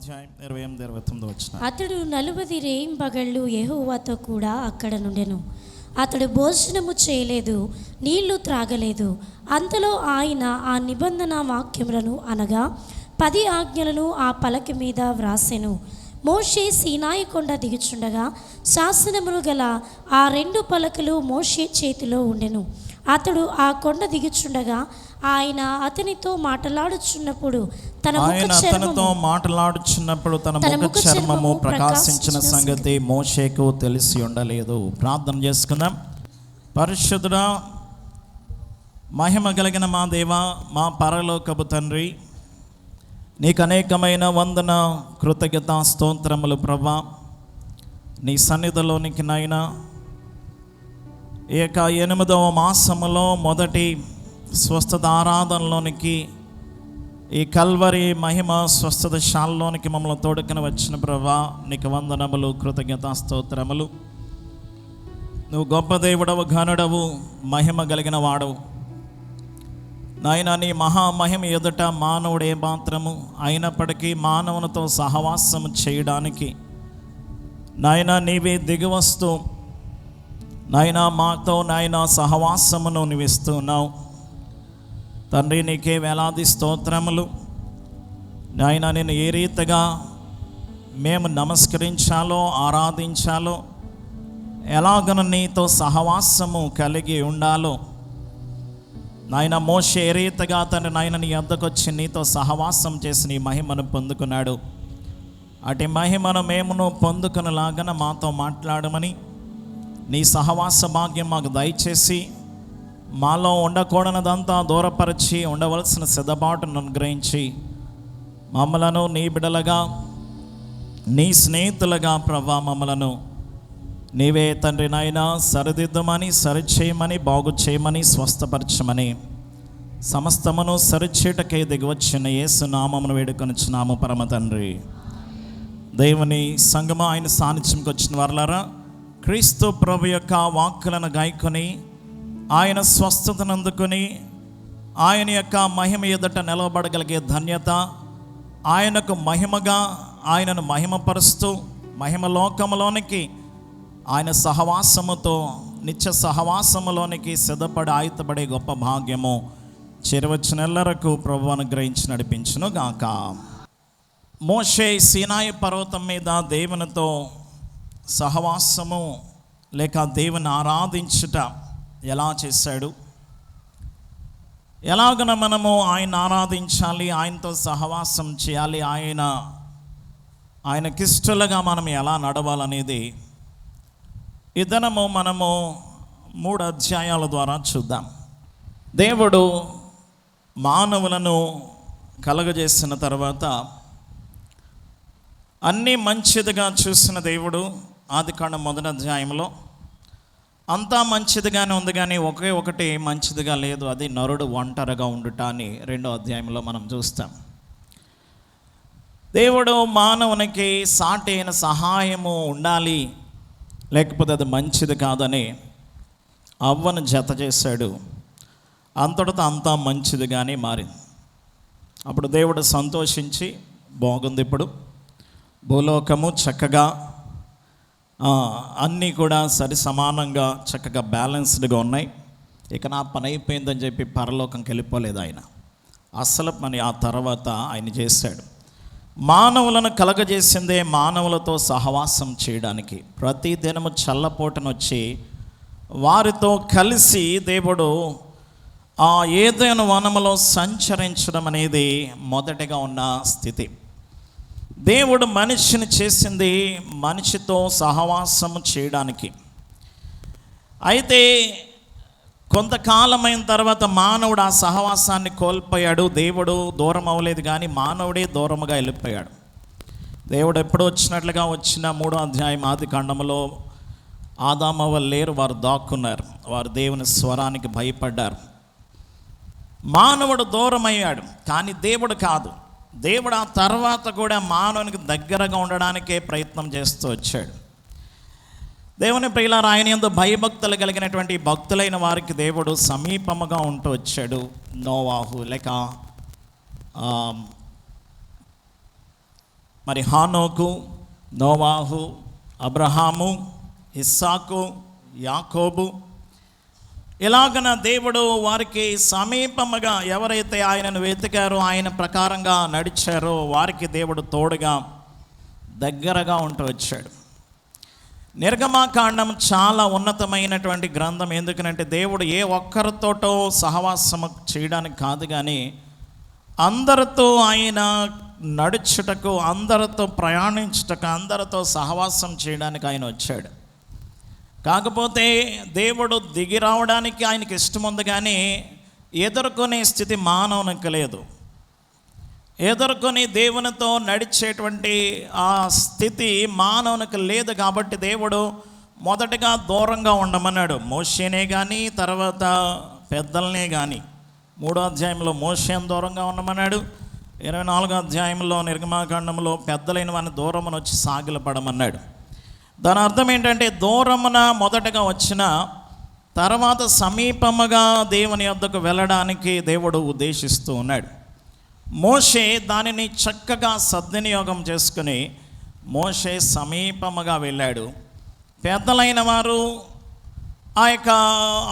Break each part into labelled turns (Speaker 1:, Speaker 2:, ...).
Speaker 1: అధ్యాయం 28-29 వచనం.
Speaker 2: అతడు 40 రేయింబగళ్ళు యెహోవాతో కూడా అక్కడ నుండెను. అతడు భోజనము చేయలేదు, నీళ్లు త్రాగలేదు. అంతలో ఆయన ఆ నిబంధన వాక్యములను అనగా 10 ఆజ్ఞలను ఆ పలక మీద వ్రాసెను. మోషే సీనాయి కొండ దిగుచుండగా శాసనములు గల ఆ 2 పలకలు మోషే చేతిలో ఉండెను. అతడు ఆ కొండ దిగుచుండగా ఆయన అతనితో మాట్లాడుచున్నప్పుడు తన
Speaker 1: ముఖ చర్మము ప్రకాశించిన సంగతి మోషేకు తెలిసి ఉండలేదు. ప్రార్థన చేసుకుందాం. పరిశుద్ధుడా, మహిమ కలిగిన మా దేవా, మా పరలోకపు తండ్రి, నీకు అనేకమైన వందన కృతజ్ఞత స్తోత్రములు ప్రభా. నీ సన్నిధిలోనికి నాయనా ఈ యొక్క 8వ మాసములో మొదటి స్వస్థత ఆరాధనలోనికి, ఈ కల్వరి మహిమ స్వస్థత శాలలోనికి మమ్మల్ని తోడుకుని వచ్చిన ప్రభా, నీకు వందనములు కృతజ్ఞత స్తోత్రములు. నువ్వు గొప్ప దేవుడవు, ఘనుడవు, మహిమ కలిగిన వాడవు నాయన. నీ మహామహిమ ఎదుట మానవుడు ఏ మాత్రము అయినప్పటికీ మానవునితో సహవాసం చేయడానికి నాయన నీవే దిగివస్తూ నాయన మాతో నాయన సహవాసమును నివిస్తున్నావు తండ్రి. నీకే వేలాది స్తోత్రములు నాయన. నేను ఏ రీతిగా మేము నమస్కరించాలో, ఆరాధించాలో, ఎలాగను నీతో సహవాసము కలిగి ఉండాలో నాయన, మోషే ఏ రీతిగా తండ్రి నాయన నీ వద్దకు వచ్చి నీతో సహవాసం చేసి నీ మహిమను పొందుకున్నాడు, అటు మహిమను మేమును పొందుకునేలాగా మాతో మాట్లాడమని, నీ సహవాస భాగ్యం మాకు దయచేసి మాలో ఉండకూడనదంతా దూరపరిచి ఉండవలసిన సిద్ధపాటును అనుగ్రహించి మమ్మలను నీ బిడలగా, నీ స్నేహితులుగా ప్రభా మమ్మలను నీవే తండ్రి నాయన సరిదిద్దమని, సరిచేయమని, బాగు చేయమని, స్వస్థపరచమని, సమస్తమును సరిచేటకే దిగివచ్చిన యేసు నామమును వేడుకొనుచున్నాము పరమ తండ్రి. దేవుని సంగమా, ఆయన సాన్నిధ్యంకి వచ్చిన వారలారా, క్రీస్తు ప్రభు యొక్క వాక్కులను గాయకొని ఆయన స్వస్థతను అందుకొని ఆయన యొక్క మహిమ ఎదుట నిలవబడగలిగే ధన్యత, ఆయనకు మహిమగా ఆయనను మహిమపరుస్తూ మహిమ లోకములోనికి ఆయన సహవాసముతో నిత్య సహవాసములోనికి సిద్ధపడి ఆయుతపడే గొప్ప భాగ్యము చేరవచ్చినెల్లరకు ప్రభు అనుగ్రహించి నడిపించును గాక. మోషే సీనాయి పర్వతం మీద దేవునితో సహవాసము లేక దేవుని ఆరాధించుట ఎలా చేశాడు, ఎలాగన మనము ఆయన ఆరాధించాలి, ఆయనతో సహవాసం చేయాలి, ఆయనకిష్టలుగా మనం ఎలా నడవాలనేది ఈ దినము మనము 3 అధ్యాయాల ద్వారా చూద్దాం. దేవుడు మానవులను కలగజేసిన తర్వాత అన్నీ మంచిదిగా చూసిన దేవుడు ఆదికాండం 1వ అధ్యాయంలో అంతా మంచిదిగానే ఉంది, కానీ ఒకే ఒకటి మంచిదిగా లేదు, అది నరుడు ఒంటరిగా ఉండుట అని 2వ అధ్యాయంలో మనం చూస్తాం. దేవుడు మానవునికి సాటి అయిన సహాయము ఉండాలి, లేకపోతే అది మంచిది కాదని అవ్వను జత చేశాడు. అంతటితో అంతా మంచిదిగానే మారింది. అప్పుడు దేవుడు సంతోషించి, బాగుంది, ఇప్పుడు భూలోకము చక్కగా అన్నీ కూడా సరి సమానంగా చక్కగా బ్యాలెన్స్డ్గా ఉన్నాయి, ఇక నా పని అయిపోయిందని చెప్పి పరలోకంకి వెళ్ళిపోలేదు ఆయన. అసలు పని ఆ తర్వాత ఆయన చేశాడు. మానవులను కలగజేసిందే మానవులతో సహవాసం చేయడానికి. ప్రతి దినము చల్లపోటనొచ్చి వారితో కలిసి దేవుడు ఆ ఏదైనా వనములో సంచరించడం అనేది మొదటిగా ఉన్న స్థితి. దేవుడు మనిషిని చేసింది మనిషితో సహవాసము చేయడానికి. అయితే కొంతకాలమైన తర్వాత మానవుడు ఆ సహవాసాన్ని కోల్పోయాడు. దేవుడు దూరం అవ్వలేదు, కానీ మానవుడే దూరముగా వెళ్ళిపోయాడు. దేవుడు ఎప్పుడు వచ్చినట్లుగా వచ్చిన 3వ అధ్యాయం ఆదికాండములో ఆదామవ్వ లేరు, వారు దాక్కున్నారు, వారు దేవుని స్వరానికి భయపడ్డారు. మానవుడు దూరం అయ్యాడు, కానీ దేవుడు కాదు. దేవుడు ఆ తర్వాత కూడా మానవునికి దగ్గరగా ఉండడానికే ప్రయత్నం చేస్తూ వచ్చాడు. దేవుని ప్రియులారా, ఆయన యందు భయభక్తులు కలిగినటువంటి భక్తులైన వారికి దేవుడు సమీపముగా ఉంటూ వచ్చాడు. నోవాహు లేక మరి హానోకు, నోవాహు, అబ్రహాము, ఇస్సాకు, యాకోబు, ఇలాగన దేవుడు వారికి సమీపముగా ఎవరైతే ఆయనను వెతికారో, ఆయన ప్రకారంగా నడిచారో వారికి దేవుడు తోడుగా దగ్గరగా ఉంటూ వచ్చాడు. నిర్గమాకాండం చాలా ఉన్నతమైనటువంటి గ్రంథం. ఎందుకనంటే దేవుడు ఏ ఒక్కరితోటో సహవాసం చేయడానికి కాదు, కానీ అందరితో ఆయన నడుచుటకు, అందరితో ప్రయాణించుటకు, అందరితో సహవాసం చేయడానికి ఆయన వచ్చాడు. కాకపోతే దేవుడు దిగి రావడానికి ఆయనకి ఇష్టం ఉంది, కానీ ఎదుర్కొనే స్థితి మానవునికి లేదు. ఎదుర్కొని దేవునితో నడిచేటువంటి ఆ స్థితి మానవునికి లేదు. కాబట్టి దేవుడు మొదటగా దూరంగా ఉండమన్నాడు. మోషేనే కానీ, తర్వాత పెద్దలనే కానీ. 3వ అధ్యాయంలో మోషేని దూరంగా ఉండమన్నాడు. 24వ అధ్యాయంలో నిర్గమాకాండంలో పెద్దలైన వారిని దూరమున వచ్చి సాగిలపడమన్నాడు. దాని అర్థం ఏంటంటే, దూరమున మొదటగా వచ్చిన తర్వాత సమీపముగా దేవుని యొద్దకు వెళ్ళడానికి దేవుడు ఉద్దేశిస్తూ ఉన్నాడు. మోషే దానిని చక్కగా సద్వినియోగం చేసుకుని మోషే సమీపముగా వెళ్ళాడు. పెద్దలైన వారు ఆ యొక్క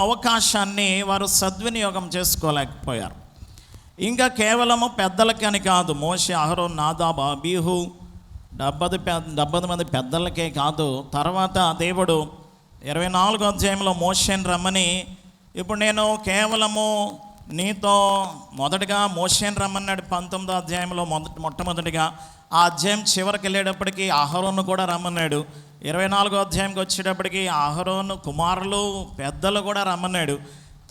Speaker 1: అవకాశాన్ని వారు సద్వినియోగం చేసుకోలేకపోయారు. ఇంకా కేవలము పెద్దలకి అని కాదు, మోషే, అహరోన్, నాదాబ్, అబీహు 70 మంది పెద్దలకే కాదు. తర్వాత దేవుడు 24వ అధ్యాయంలో మోషేని రమ్మని, ఇప్పుడు నేను కేవలము నీతో మొదటగా మోషేని రమ్మన్నాడు 19వ అధ్యాయంలో మొట్టమొదటిగా. ఆ అధ్యాయం చివరికి వెళ్ళేటప్పటికి అహరోను కూడా రమ్మన్నాడు. 24వ అధ్యాయంకి వచ్చేటప్పటికి అహరోను కుమారులు, పెద్దలు కూడా రమ్మన్నాడు.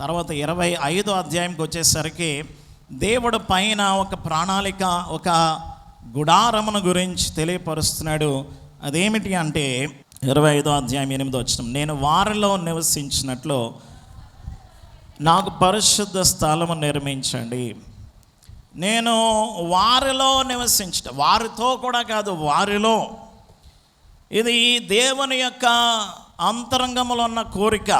Speaker 1: తర్వాత 25వ అధ్యాయంకి వచ్చేసరికి దేవుడు పైన ఒక ప్రణాళిక, ఒక గుడారమును గురించి తెలియపరుస్తున్నాడు. అదేమిటి అంటే 25వ అధ్యాయం 8వ వచనం, నేను వారిలో నివసించినట్లు నాకు పరిశుద్ధ స్థలము నిర్మించండి. నేను వారిలో నివసించట, వారితో కూడా కాదు, వారిలో. ఇది దేవుని యొక్క అంతరంగంలో ఉన్న కోరిక.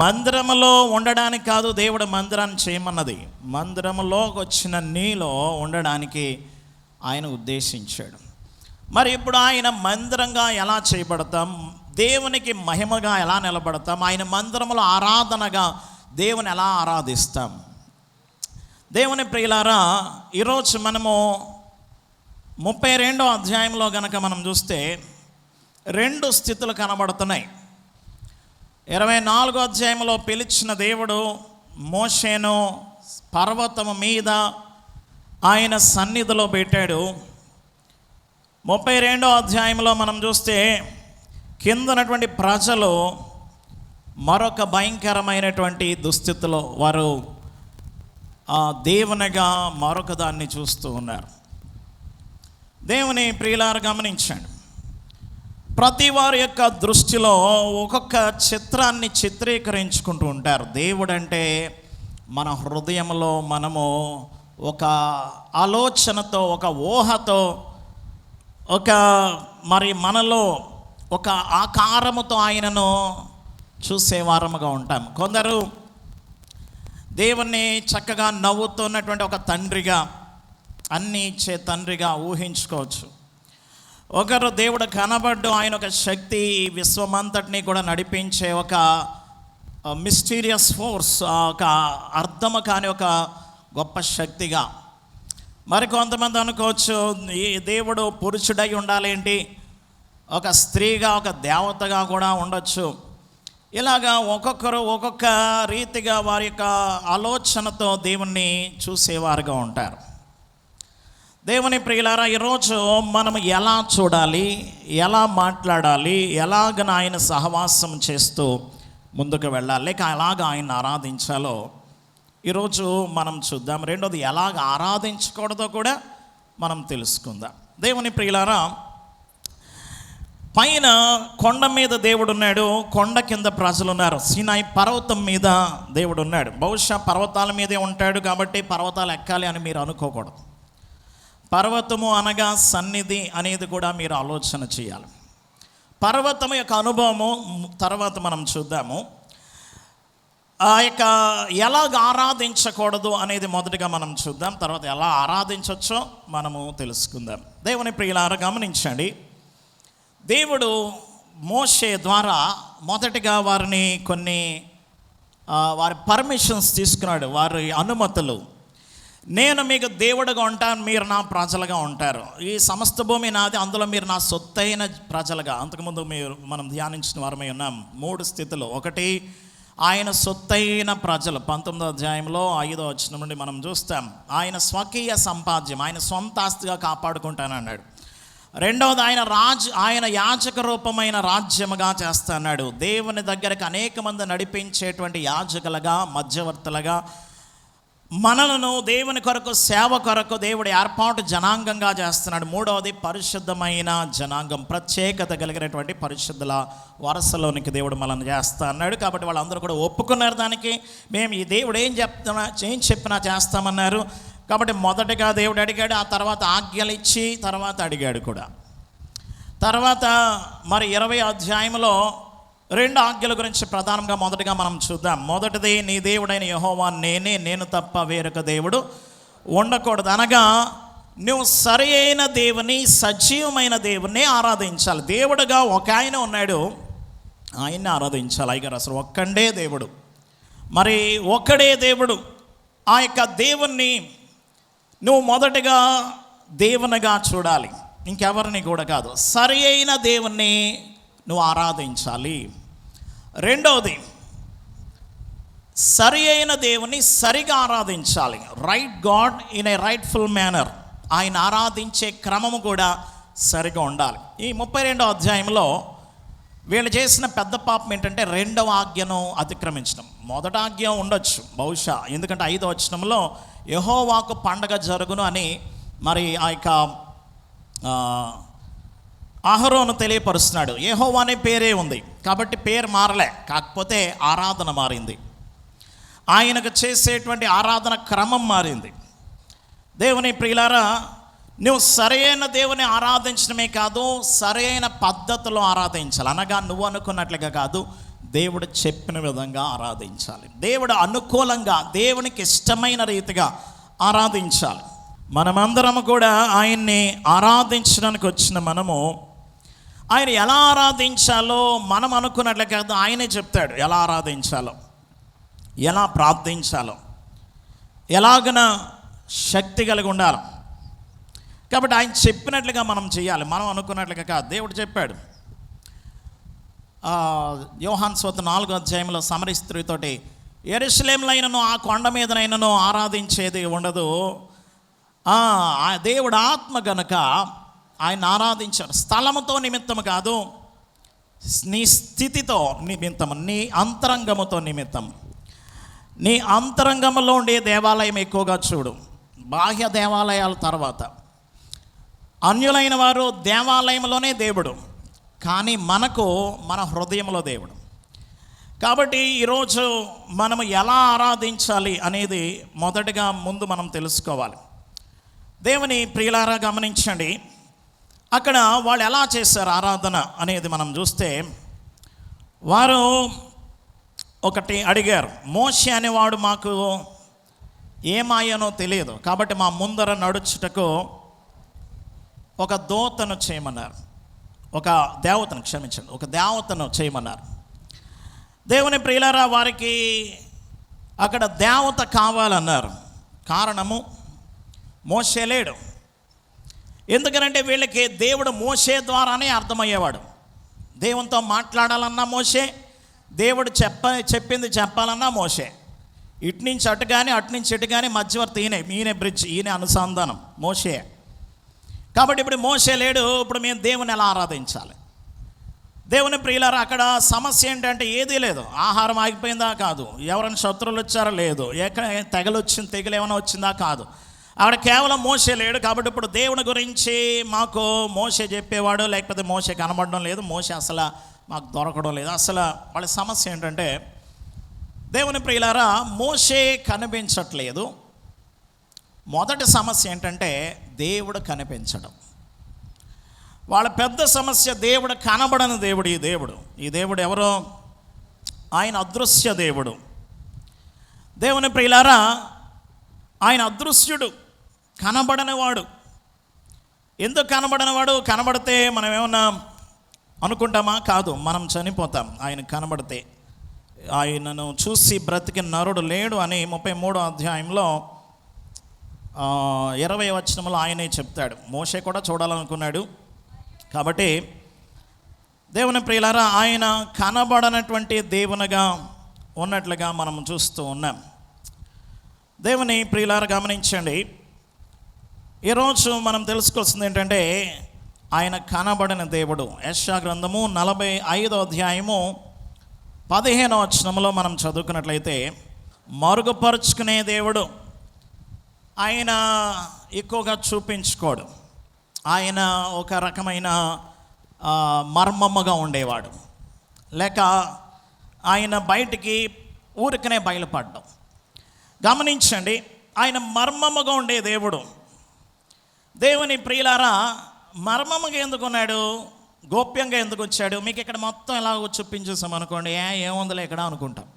Speaker 1: మందిరములో ఉండడానికి కాదు దేవుడు మందిరాన్ని చేయమన్నది, మందిరములోకి వచ్చిన నీలో ఉండడానికి ఆయన ఉద్దేశించాడు. మరి ఇప్పుడు ఆయన మందిరంగా ఎలా చేయబడతాం, దేవునికి మహిమగా ఎలా నిలబడతాం, ఆయన మందిరంలో ఆరాధనగా దేవుని ఎలా ఆరాధిస్తాం? దేవుని ప్రియులారా, ఈరోజు మనము 32వ అధ్యాయంలో గనక మనం చూస్తే 2 స్థితులు కనబడుతున్నాయి. 24వ అధ్యాయంలో పిలిచిన దేవుడు మోషేను పర్వతము మీద ఆయన సన్నిధిలో పెట్టాడు. 32వ అధ్యాయంలో మనం చూస్తే కిందనటువంటి ప్రజలు మరొక భయంకరమైనటువంటి దుస్థితిలో వారు దేవునిగా మరొక దాన్ని చూస్తూ ఉన్నారు. దేవుని ప్రియులారు గమనించండి, ప్రతి వారి యొక్క దృష్టిలో ఒక్కొక్క చిత్రాన్ని చిత్రీకరించుకుంటూ ఉంటారు. దేవుడు అంటే మన హృదయంలో మనము ఒక ఆలోచనతో, ఒక ఊహతో, ఒక మరి మనలో ఒక ఆకారముతో ఆయనను చూసేవారముగా ఉంటాం. కొందరు దేవుణ్ణి చక్కగా నవ్వుతున్నటువంటి ఒక తండ్రిగా, అన్నీ ఇచ్చే తండ్రిగా ఊహించుకోవచ్చు. ఒకరు దేవుడు కనబడ్డు ఆయన ఒక శక్తి, విశ్వమంతటిని కూడా నడిపించే ఒక మిస్టీరియస్ ఫోర్స్, ఒక అర్థము కాని ఒక గొప్ప శక్తిగా. మరి కొంతమంది అనుకోవచ్చు, ఈ దేవుడు పురుషుడై ఉండాలేంటి, ఒక స్త్రీగా, ఒక దేవతగా కూడా ఉండొచ్చు. ఇలాగా ఒక్కొక్కరు ఒక్కొక్క రీతిగా వారి యొక్క ఆలోచనతో దేవుణ్ణి చూసేవారుగా ఉంటారు. దేవుని ప్రియులారా, ఈరోజు మనం ఎలా చూడాలి, ఎలా మాట్లాడాలి, ఎలాగ ఆయన సహవాసం చేస్తూ ముందుకు వెళ్ళాలి, లేక ఎలాగ ఆయన ఆరాధించాలో ఈరోజు మనం చూద్దాం. రెండోది, ఎలాగ ఆరాధించకూడదో కూడా మనం తెలుసుకుందాం. దేవుని ప్రియులారా, పైన కొండ మీద దేవుడు ఉన్నాడు, కొండ కింద ప్రజలు ఉన్నారు. సీనాయి పర్వతం మీద దేవుడు ఉన్నాడు. బహుశా పర్వతాల మీదే ఉంటాడు కాబట్టి పర్వతాలు ఎక్కాలి అని మీరు అనుకోకూడదు. పర్వతము అనగా సన్నిధి అనేది కూడా మీరు ఆలోచన చేయాలి. పర్వతం యొక్క అనుభవము తర్వాత మనం చూద్దాము. ఆ యొక్క ఎలాగ ఆరాధించకూడదు అనేది మొదటిగా మనం చూద్దాం. తర్వాత ఎలా ఆరాధించవచ్చో మనము తెలుసుకుందాం. దేవుని ప్రియులారా గమనించండి, దేవుడు మోషే ద్వారా మొదటిగా వారిని వారి పర్మిషన్స్ తీసుకున్నాడు, వారి అనుమతులు. నేను మీకు దేవుడుగా ఉంటాను, మీరు నా ప్రజలుగా ఉంటారు. ఈ సమస్త భూమి నాది, అందులో మీరు నా సొత్తైన ప్రజలుగా. అంతకుముందు మనం ధ్యానించిన వారమై ఉన్నాం 3 స్థితులు. ఒకటి, ఆయన సొత్తైన ప్రజలు 19వ అధ్యాయంలో 5వ వచనం నుండి మనం చూస్తాం. ఆయన స్వకీయ సంపాద్యం, ఆయన సొంత ఆస్తిగా కాపాడుకుంటానన్నాడు. రెండవది, ఆయన యాజక రూపమైన రాజ్యముగా చేస్తాన్నాడు. దేవుని దగ్గరకు అనేక మంది నడిపించేటువంటి యాజకులుగా, మధ్యవర్తులుగా మనలను దేవుని కొరకు, సేవ కొరకు దేవుడు ఏర్పాటు జనాంగంగా చేస్తున్నాడు. మూడవది, పరిశుద్ధమైన జనాంగం, ప్రత్యేకత కలిగినటువంటి పరిశుద్ధుల వరసలోనికి దేవుడు మనల్ని చేస్తా అన్నాడు. కాబట్టి వాళ్ళందరూ కూడా ఒప్పుకున్నారు దానికి. మేము ఈ దేవుడు ఏం చెప్పినా చేస్తామన్నారు. కాబట్టి మొదటగా దేవుడు అడిగాడు, ఆ తర్వాత ఆజ్ఞలు ఇచ్చి తర్వాత అడిగాడు కూడా. తర్వాత మరి 20వ అధ్యాయంలో 2 ఆజ్ఞల గురించి ప్రధానంగా మొదటగా మనం చూద్దాం. మొదటిది, నీ దేవుడైన యెహోవా నేనే, నేను తప్ప వేరొక దేవుడు ఉండకూడదు. అనగా నువ్వు సరి అయిన దేవుని, సజీవమైన దేవుణ్ణి ఆరాధించాలి. దేవుడుగా ఒక ఆయన ఉన్నాడు, ఆయన్ని ఆరాధించాలి. అయ్యారు అసలు ఒక్కడే దేవుడు, మరి ఒక్కడే దేవుడు. ఆ యొక్క దేవుణ్ణి నువ్వు మొదటగా దేవునిగా చూడాలి, ఇంకెవరిని కూడా కాదు. సరి అయిన దేవుణ్ణి నువ్వు ఆరాధించాలి. రెండవది, సరి అయిన దేవుని సరిగా ఆరాధించాలి. Right God in a rightful manner. ఆయన ఆరాధించే క్రమము కూడా సరిగా ఉండాలి. ఈ 32వ అధ్యాయంలో వీళ్ళు చేసిన పెద్ద పాపం ఏంటంటే 2వ ఆజ్ఞను అతిక్రమించడం. మొదటి ఆజ్ఞ ఉండొచ్చు బహుశా, ఎందుకంటే 5వ వచనంలో యెహోవాకు పండగ జరుగును అని మరి ఆ యొక్క అహరోను తెలియపరుస్తున్నాడు. యెహోవా అనే పేరే ఉంది కాబట్టి పేరు మారలే, కాకపోతే ఆరాధన మారింది. ఆయనకు చేసేటువంటి ఆరాధన క్రమం మారింది. దేవుని ప్రియులారా, నువ్వు సరైన దేవుని ఆరాధించడమే కాదు, సరైన పద్ధతిలో ఆరాధించాలి. అనగా నువ్వు అనుకున్నట్లుగా కాదు, దేవుడు చెప్పిన విధంగా ఆరాధించాలి. దేవుడు అనుకూలంగా, దేవునికి ఇష్టమైన రీతిగా ఆరాధించాలి. మనమందరం కూడా ఆయన్ని ఆరాధించడానికి వచ్చిన మనము ఆయన ఎలా ఆరాధించాలో మనం అనుకున్నట్లే కాదు, ఆయనే చెప్తాడు ఎలా ఆరాధించాలో, ఎలా ప్రార్థించాలో, ఎలాగన శక్తి కలిగి ఉండాలి. కాబట్టి ఆయన చెప్పినట్లుగా మనం చేయాలి, మనం అనుకున్నట్లుగా కాదు. దేవుడు చెప్పాడు. యోహాను సువార్త 4వ అధ్యాయంలో సమరీ స్త్రీతోటి, యెరూషలేములో అయినను ఆ కొండ మీదనైనను ఆరాధించేది ఉండదు, ఆ దేవుడు ఆత్మ గనుక ఆయన ఆరాధించారు. స్థలముతో నిమిత్తము కాదు, నీ స్థితితో నిమిత్తము, నీ అంతరంగముతో నిమిత్తం. నీ అంతరంగంలో ఉండే దేవాలయం ఎక్కువగా చూడు, బాహ్య దేవాలయాల తర్వాత. అన్యులైన వారు దేవాలయంలోనే దేవుడు, కానీ మనకు మన హృదయంలో దేవుడు. కాబట్టి ఈరోజు మనము ఎలా ఆరాధించాలి అనేది మొదటగా ముందు మనం తెలుసుకోవాలి. దేవుని ప్రియులారా గమనించండి, అక్కడ వాళ్ళు ఎలా చేశారు ఆరాధన అనేది మనం చూస్తే, వారు ఒకటి అడిగారు. మోషే అనేవాడు మాకు ఏమాయనో తెలియదు, కాబట్టి మా ముందర నడుచుటకు ఒక దూతను చేయమన్నారు, ఒక దేవతను చేయమన్నారు. దేవుని ప్రియులారా, వారికి అక్కడ దేవత కావాలన్నారు. కారణము, మోషే లేడు. ఎందుకనంటే వీళ్ళకి దేవుడు మోషే ద్వారానే అర్థమయ్యేవాడు. దేవునితో మాట్లాడాలన్నా మోషే, దేవుడు చెప్పింది చెప్పాలన్నా మోషే. ఇటు నుంచి అటు కానీ అటు నుంచి ఇటు కానీ మధ్యవర్తి ఈయనే బ్రిడ్జ్, ఈయన అనుసంధానం మోషే. కాబట్టి ఇప్పుడు మోషే లేడు, ఇప్పుడు మేము దేవుని ఎలా ఆరాధించాలి? దేవుని ప్రియులారా, అక్కడ సమస్య ఏంటంటే ఏదీ లేదు. ఆహారం ఆగిపోయిందా? కాదు. ఎవరైనా శత్రువులు వచ్చారా? లేదు. ఎక్కడ తెగులు ఏమైనా వచ్చిందా? కాదు. అక్కడ కేవలం మోషే లేడు. కాబట్టి ఇప్పుడు దేవుని గురించి మాకు మోషే చెప్పేవాడు, లేకపోతే మోషే కనబడడం లేదు, మోషే అసలు మాకు దొరకడం లేదు. అసలు వాళ్ళ సమస్య ఏంటంటే, దేవుని ప్రియులారా, మోషే కనిపించట్లేదు. మొదటి సమస్య ఏంటంటే దేవుడు కనిపించడం. వాళ్ళ పెద్ద సమస్య దేవుడు కనబడని దేవుడు. ఈ దేవుడు ఎవరో? ఆయన అదృశ్య దేవుడు. దేవుని ప్రియులారా, ఆయన అదృశ్యుడు, కనబడనివాడు. ఎందుకు కనబడనివాడు? కనబడితే మనం ఏమన్నా అనుకుంటామా? కాదు, మనం చనిపోతాం ఆయన కనబడితే. ఆయనను చూసి బ్రతికిన నరుడు లేడు అని 33వ అధ్యాయంలో 20వ వచనంలో ఆయనే చెప్తాడు. మోషే కూడా చూడాలనుకున్నాడు. కాబట్టి దేవుని ప్రియులారా, ఆయన కనబడనటువంటి దేవునిగా ఉన్నట్లుగా మనం చూస్తూ ఉన్నాం. దేవుని ప్రియులారా గమనించండి, ఈరోజు మనం తెలుసుకోవాల్సింది ఏంటంటే ఆయన కనబడిన దేవుడు. యెషయా గ్రంథము 45వ అధ్యాయము 15వ వచనంలో మనం చదువుకున్నట్లయితే, మరుగుపరుచుకునే దేవుడు. ఆయన ఎక్కువగా చూపించుకోడు. ఆయన ఒక రకమైన మర్మముగా ఉండేవాడు, లేక ఆయన బయటికి ఊరికనే బయలుపడ్డం. గమనించండి, ఆయన మర్మముగా ఉండే దేవుడు. దేవుని ప్రియులారా, మర్మముగా ఎందుకున్నాడు? గోప్యంగా ఎందుకు వచ్చాడు? మీకు ఇక్కడ మొత్తం ఎలా చూపించేసామనుకోండి, ఏముందిలే ఇక్కడ అనుకుంటాం.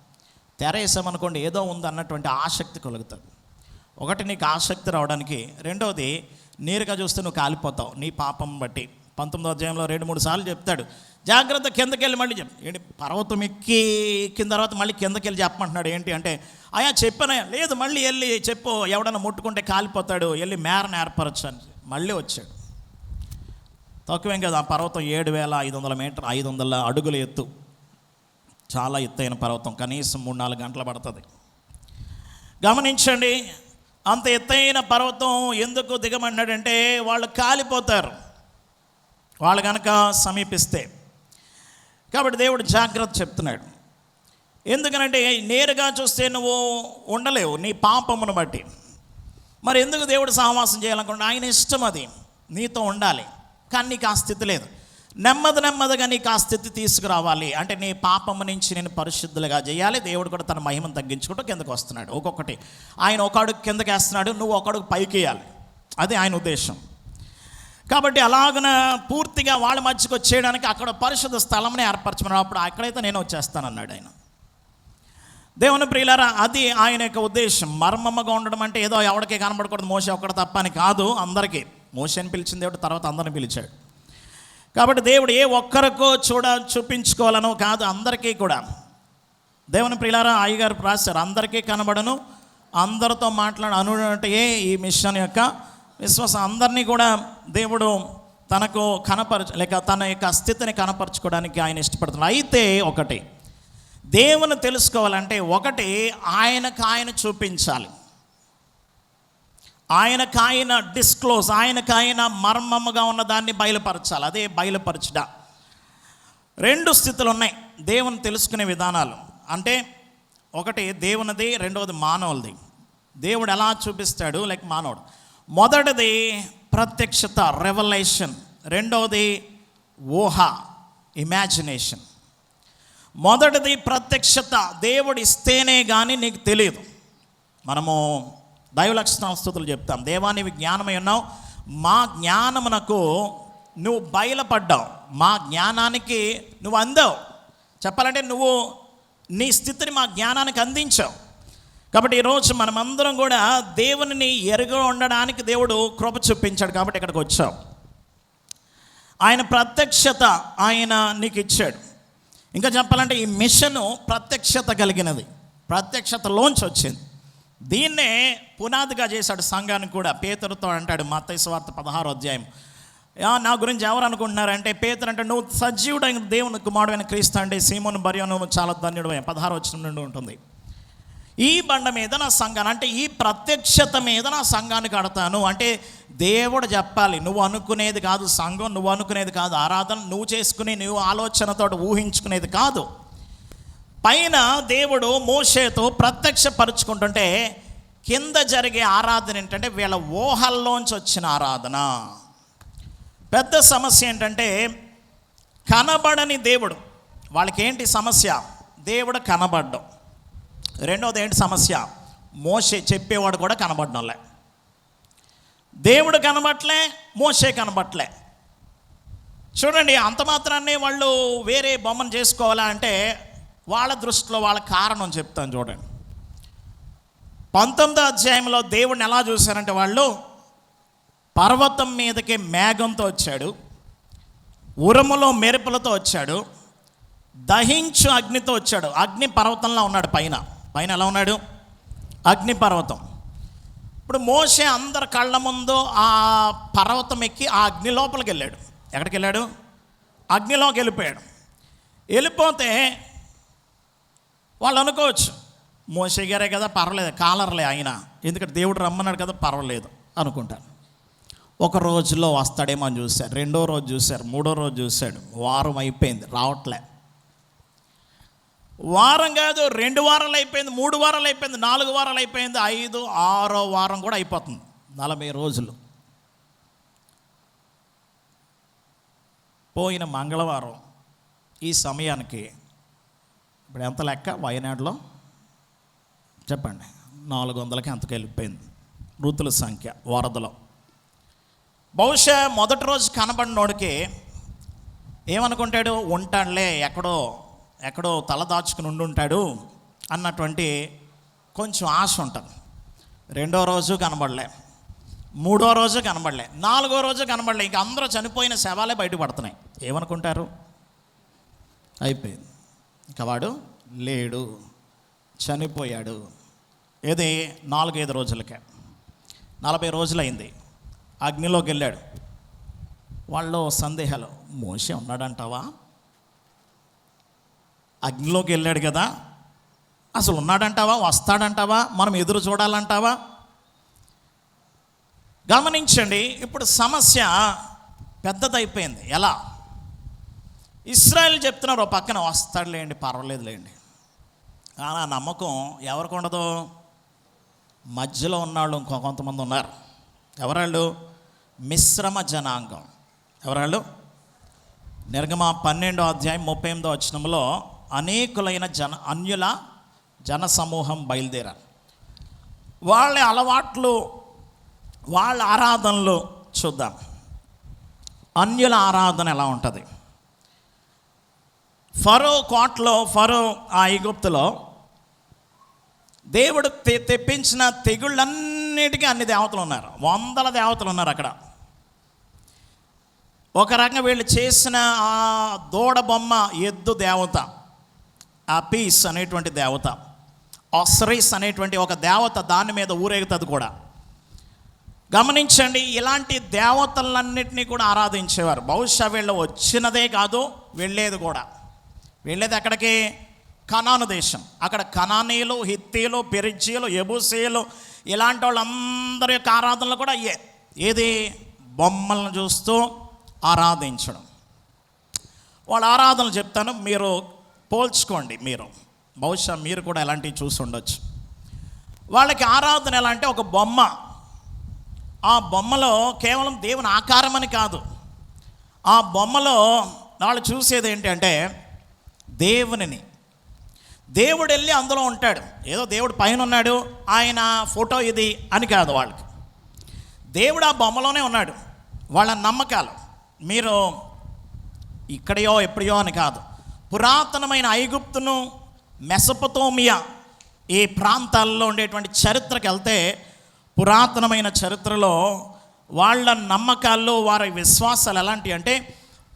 Speaker 1: తెర వేసామనుకోండి, ఏదో ఉంది అన్నటువంటి ఆసక్తి కలుగుతుంది. ఒకటి, నీకు ఆసక్తి రావడానికి. రెండవది, నీరుగా చూస్తే నువ్వు కాలిపోతావు నీ పాపం బట్టి. 19వ అధ్యాయంలో 2-3 సార్లు చెప్తాడు, జాగ్రత్త, కిందకెళ్ళి మళ్ళీ ఏంటి పర్వతం ఎక్కిన తర్వాత మళ్ళీ కిందకెళ్ళి చెప్పమంటున్నాడు. ఏంటి అంటే, అయ్యా చెప్పానా? లేదు, మళ్ళీ వెళ్ళి చెప్పు, ఎవడన్నా ముట్టుకుంటే కాలిపోతాడు, వెళ్ళి మేరను ఏర్పరచు అని మళ్ళీ వచ్చాడు. తక్కువేం కదా, ఆ పర్వతం 7,500 మీటర్, 500 అడుగుల ఎత్తు, చాలా ఎత్తైన పర్వతం. కనీసం 3-4 గంటలు పడుతుంది. గమనించండి, అంత ఎత్తైన పర్వతం ఎందుకు దిగమన్నాడంటే వాళ్ళు కాలిపోతారు వాళ్ళు కనుక సమీపిస్తే. కాబట్టి దేవుడు జాగ్రత్త చెప్తున్నాడు. ఎందుకనంటే నేరుగా చూస్తే నువ్వు ఉండలేవు నీ పాపమును బట్టి. మరి ఎందుకు దేవుడు సహవాసం చేయాలనుకుంటే ఆయన ఇష్టం, అది నీతో ఉండాలి. కానీ నీకు ఆ స్థితి లేదు. నెమ్మదిగా నీకు ఆ స్థితి తీసుకురావాలి అంటే నీ పాపము నుంచి నేను పరిశుద్ధులుగా చేయాలి. దేవుడు కూడా తన మహిమను తగ్గించుకుంటూ కిందకు వస్తున్నాడు. ఒక్కొక్కటి ఆయన ఒక అడుగు కిందకి వేస్తున్నాడు, నువ్వు ఒక అడుగు పైకి వేయాలి. అది ఆయన ఉద్దేశం. కాబట్టి అలాగన పూర్తిగా వాళ్ళ మధ్యకు వచ్చేయడానికి అక్కడ పరిశుద్ధ స్థలంని ఏర్పరచమన్నాడు. అప్పుడు అక్కడైతే నేను వచ్చేస్తానన్నాడు ఆయన. దేవుని ప్రియులారా, అది ఆయన యొక్క ఉద్దేశం. మర్మమ్మగా ఉండడం అంటే ఏదో ఎవరికీ కనబడకూడదు, మోషే ఒక్కడ తప్ప అని కాదు. అందరికీ మోషేని పిలిచిన దేవుడు తర్వాత అందరిని పిలిచాడు. కాబట్టి దేవుడు ఏ ఒక్కరికో చూపించుకోవాలనో కాదు, అందరికీ కూడా. దేవుని ప్రియులారా, అయ్యగారు రాశారు, అందరికీ కనబడను, అందరితో అనుంటే ఈ మిషన్ యొక్క విశ్వాసం. అందరినీ కూడా దేవుడు తనకు లేక తన యొక్క స్థితిని కనపరచుకోవడానికి ఆయన ఇష్టపడుతున్నాడు. అయితే ఒకటి, దేవుని తెలుసుకోవాలంటే ఒకటి, ఆయనకు ఆయన చూపించాలి, ఆయనకు ఆయన డిస్క్లోజ్, ఆయనకు ఆయన మర్మముగా ఉన్న దాన్ని బయలుపరచాలి. అదే బయలుపరచుట. 2 స్థితులు ఉన్నాయి దేవుని తెలుసుకునే విధానాలు. అంటే ఒకటి దేవునిది, రెండవది మానవులది. దేవుడు ఎలా చూపిస్తాడు లైక్ మానవుడు. మొదటిది ప్రత్యక్షత, రెవల్యూషన్. రెండవది ఊహ, ఇమాజినేషన్. మొదటిది ప్రత్యక్షత, దేవుడు ఇస్తేనే కానీ నీకు తెలియదు. మనము దైవ లక్షణ స్తుతులు చెప్తాం, దేవా నీవు జ్ఞానమై ఉన్నావు, మా జ్ఞానమునకు నువ్వు బయలుపడ్డావు, మా జ్ఞానానికి నువ్వు అందావు. చెప్పాలంటే నువ్వు నీ స్థితిని మా జ్ఞానానికి అందించావు. కాబట్టి ఈరోజు మనమందరం కూడా దేవునిని ఎరుగ ఉండడానికి దేవుడు కృప చూపించాడు. కాబట్టి ఇక్కడికి వచ్చావు. ఆయన ప్రత్యక్షత ఆయన నీకు ఇచ్చాడు. ఇంకా చెప్పాలంటే ఈ మిషను ప్రత్యక్షత కలిగినది, ప్రత్యక్షతలోంచి వచ్చింది. దీన్నే పునాదిగా చేశాడు సంఘానికి కూడా. పేతురుతో అంటాడు మత్తయి సువార్త 16వ అధ్యాయం, నా గురించి ఎవరు అనుకుంటున్నారంటే పేతురు అంటే, నువ్వు సజీవుడైన దేవుని కుమారుడైన క్రీస్తు అంటే సీమోను బరియో, నువ్వు చాలా ధన్యుడు. 16వ వచనం నుండి ఉంటుంది. ఈ బండ మీద నా సంఘాన్ని, అంటే ఈ ప్రత్యక్షత మీద నా సంఘాన్ని కడతాను. అంటే దేవుడు చెప్పాలి, నువ్వు అనుకునేది కాదు సంఘం, నువ్వు అనుకునేది కాదు ఆరాధన, నువ్వు చేసుకుని నువ్వు ఆలోచనతో ఊహించుకునేది కాదు. పైన దేవుడు మోషేతో ప్రత్యక్షపరుచుకుంటుంటే కింద జరిగే ఆరాధన ఏంటంటే వీళ్ళ ఊహల్లోంచి వచ్చిన ఆరాధన. పెద్ద సమస్య ఏంటంటే కనబడని దేవుడు. వాళ్ళకి ఏంటి సమస్య? దేవుడు కనబడ్డం. రెండవది ఏంటి సమస్య? మోషే చెప్పేవాడు కూడా కనబడ్డంలే. దేవుడు కనబట్లే, మోషే కనబట్లే. చూడండి, అంత మాత్రాన్ని వాళ్ళు వేరే బొమ్మను చేసుకోవాలా అంటే వాళ్ళ దృష్టిలో వాళ్ళ కారణం చెప్తాను చూడండి. 19వ అధ్యాయంలో దేవుడిని ఎలా చూశారంటే వాళ్ళు పర్వతం మీదకి మేఘంతో వచ్చాడు, ఉరుములో మెరుపులతో వచ్చాడు, దహించు అగ్నితో వచ్చాడు. అగ్ని పర్వతంలో ఉన్నాడు, పైన పైన ఎలా ఉన్నాడు? అగ్ని పర్వతం. ఇప్పుడు మోషే అందరి కళ్ళ ముందు ఆ పర్వతం ఎక్కి ఆ అగ్ని లోపలికి వెళ్ళాడు. ఎక్కడికి వెళ్ళాడు? అగ్నిలోకి వెళ్ళిపోయాడు. వెళ్ళిపోతే వాళ్ళు అనుకోవచ్చు, మోషే గారే కదా, పర్వాలేదు, కాలర్లే ఆయన, ఎందుకంటే దేవుడు రమ్మన్నాడు కదా, పర్వాలేదు అనుకుంటాను. ఒక రోజులో వస్తాడేమో అని చూశారు, రెండో రోజు చూశారు, మూడో రోజు చూశాడు, వారం అయిపోయింది, రావట్లే. వారం కాదు, 2 వారాలు అయిపోయింది, 3 వారాలు అయిపోయింది, 4 వారాలు అయిపోయింది, 5, 6వ వారం కూడా అయిపోతుంది, 40 రోజులు. పోయిన మంగళవారం ఈ సమయానికి ఇప్పుడు ఎంత లెక్క? వయనాడులో చెప్పండి, 400కి అంతకు వెళ్ళిపోయింది మృతుల సంఖ్య వరదలో. బహుశా మొదటి రోజు కనబడినోడికి ఏమనుకుంటాడు? ఉంటాడులే, ఎక్కడో తల దాచుకుని ఉండుంటాడు అన్నటువంటి కొంచెం ఆశ ఉంటుంది. 2వ రోజు కనబడలే, 3వ రోజు కనబడలే, 4వ రోజు కనబడలే. ఇంక అందరూ చనిపోయిన శవాలే బయటపడుతున్నాయి. ఏమనుకుంటారు? అయిపోయింది, ఇంకా వాడు లేడు, చనిపోయాడు. ఏది 4-5 రోజులకే, 40 రోజులైంది. అగ్నిలోకి వెళ్ళాడు. వాళ్ళు సందేహాలు, మోషే ఉన్నాడంటావా? అగ్నిలోకి వెళ్ళాడు కదా, అసలు ఉన్నాడంటావా? వస్తాడంటావా? మనం ఎదురు చూడాలంటావా? గమనించండి, ఇప్పుడు సమస్య పెద్దదైపోయింది. ఎలా? ఇశ్రాయేల్ చెప్తున్నారు, పక్కన వస్తాడులేండి, పర్వాలేదులేండి. కానీ ఆ నమ్మకం ఎవరికి ఉండదు? మధ్యలో ఉన్నవాళ్ళు కొంతమంది ఉన్నారు. ఎవరాళ్ళు? మిశ్రమ జనాంగం. ఎవరాళ్ళు? నిర్గమ 12వ అధ్యాయం 38వ వచనంలో అనేకులైన అన్యుల జన సమూహం బయలుదేరారు. వాళ్ళ అలవాట్లు, వాళ్ళ ఆరాధనలు చూద్దాం. అన్యుల ఆరాధన ఎలా ఉంటుంది? ఫరో కోటలో, ఫరో ఆ ఐగుప్తులో దేవుడు తెప్పించిన తెగుళ్ళన్నిటికీ అన్ని దేవతలు ఉన్నారు, 100 దేవతలు ఉన్నారు అక్కడ. ఒక రకంగా వీళ్ళు చేసిన ఆ దూడ బొమ్మ ఎద్దు దేవత, ఆ పీస్ అనేటువంటి దేవత, ఆస్రిస్ అనేటువంటి ఒక దేవత దాని మీద ఊరేగుతుంది కూడా. గమనించండి, ఇలాంటి దేవతలన్నింటినీ కూడా ఆరాధించేవారు. బహుశా వీళ్ళు వచ్చినదే కాదు, వెళ్ళేది కూడా. వెళ్ళేది ఎక్కడికి? కనాను దేశం. అక్కడ కనానీయులు, హిత్తీలు, పెరిజ్జీలు, యెబూసీయులు ఇలాంటి వాళ్ళందరి యొక్క ఆరాధనలు కూడా అయ్యే. ఏది? బొమ్మలను చూస్తూ ఆరాధించడం. వాళ్ళ ఆరాధనలు చెప్తాను, మీరు పోల్చుకోండి. బహుశా మీరు కూడా ఎలాంటివి చూసి ఉండొచ్చు. వాళ్ళకి ఆరాధన ఎలా అంటే, ఒక బొమ్మ, ఆ బొమ్మలో కేవలం దేవుని ఆకారం అని కాదు, ఆ బొమ్మలో వాళ్ళు చూసేది ఏంటంటే దేవునిని. దేవుడు వెళ్ళి అందులో ఉంటాడు. ఏదో దేవుడు పైన ఉన్నాడు, ఆయన ఫోటో ఇది అని కాదు. వాళ్ళకి దేవుడు ఆ బొమ్మలోనే ఉన్నాడు. వాళ్ళ నమ్మకాలు మీరు ఇక్కడయో ఎప్పుడయో అని కాదు. పురాతనమైన ఐగుప్తును, మెసొపొతేమియా ఈ ప్రాంతాల్లో ఉండేటువంటి చరిత్రకు వెళ్తే, పురాతనమైన చరిత్రలో వాళ్ళ నమ్మకాల్లో, వారి విశ్వాసాలు ఎలాంటివి అంటే,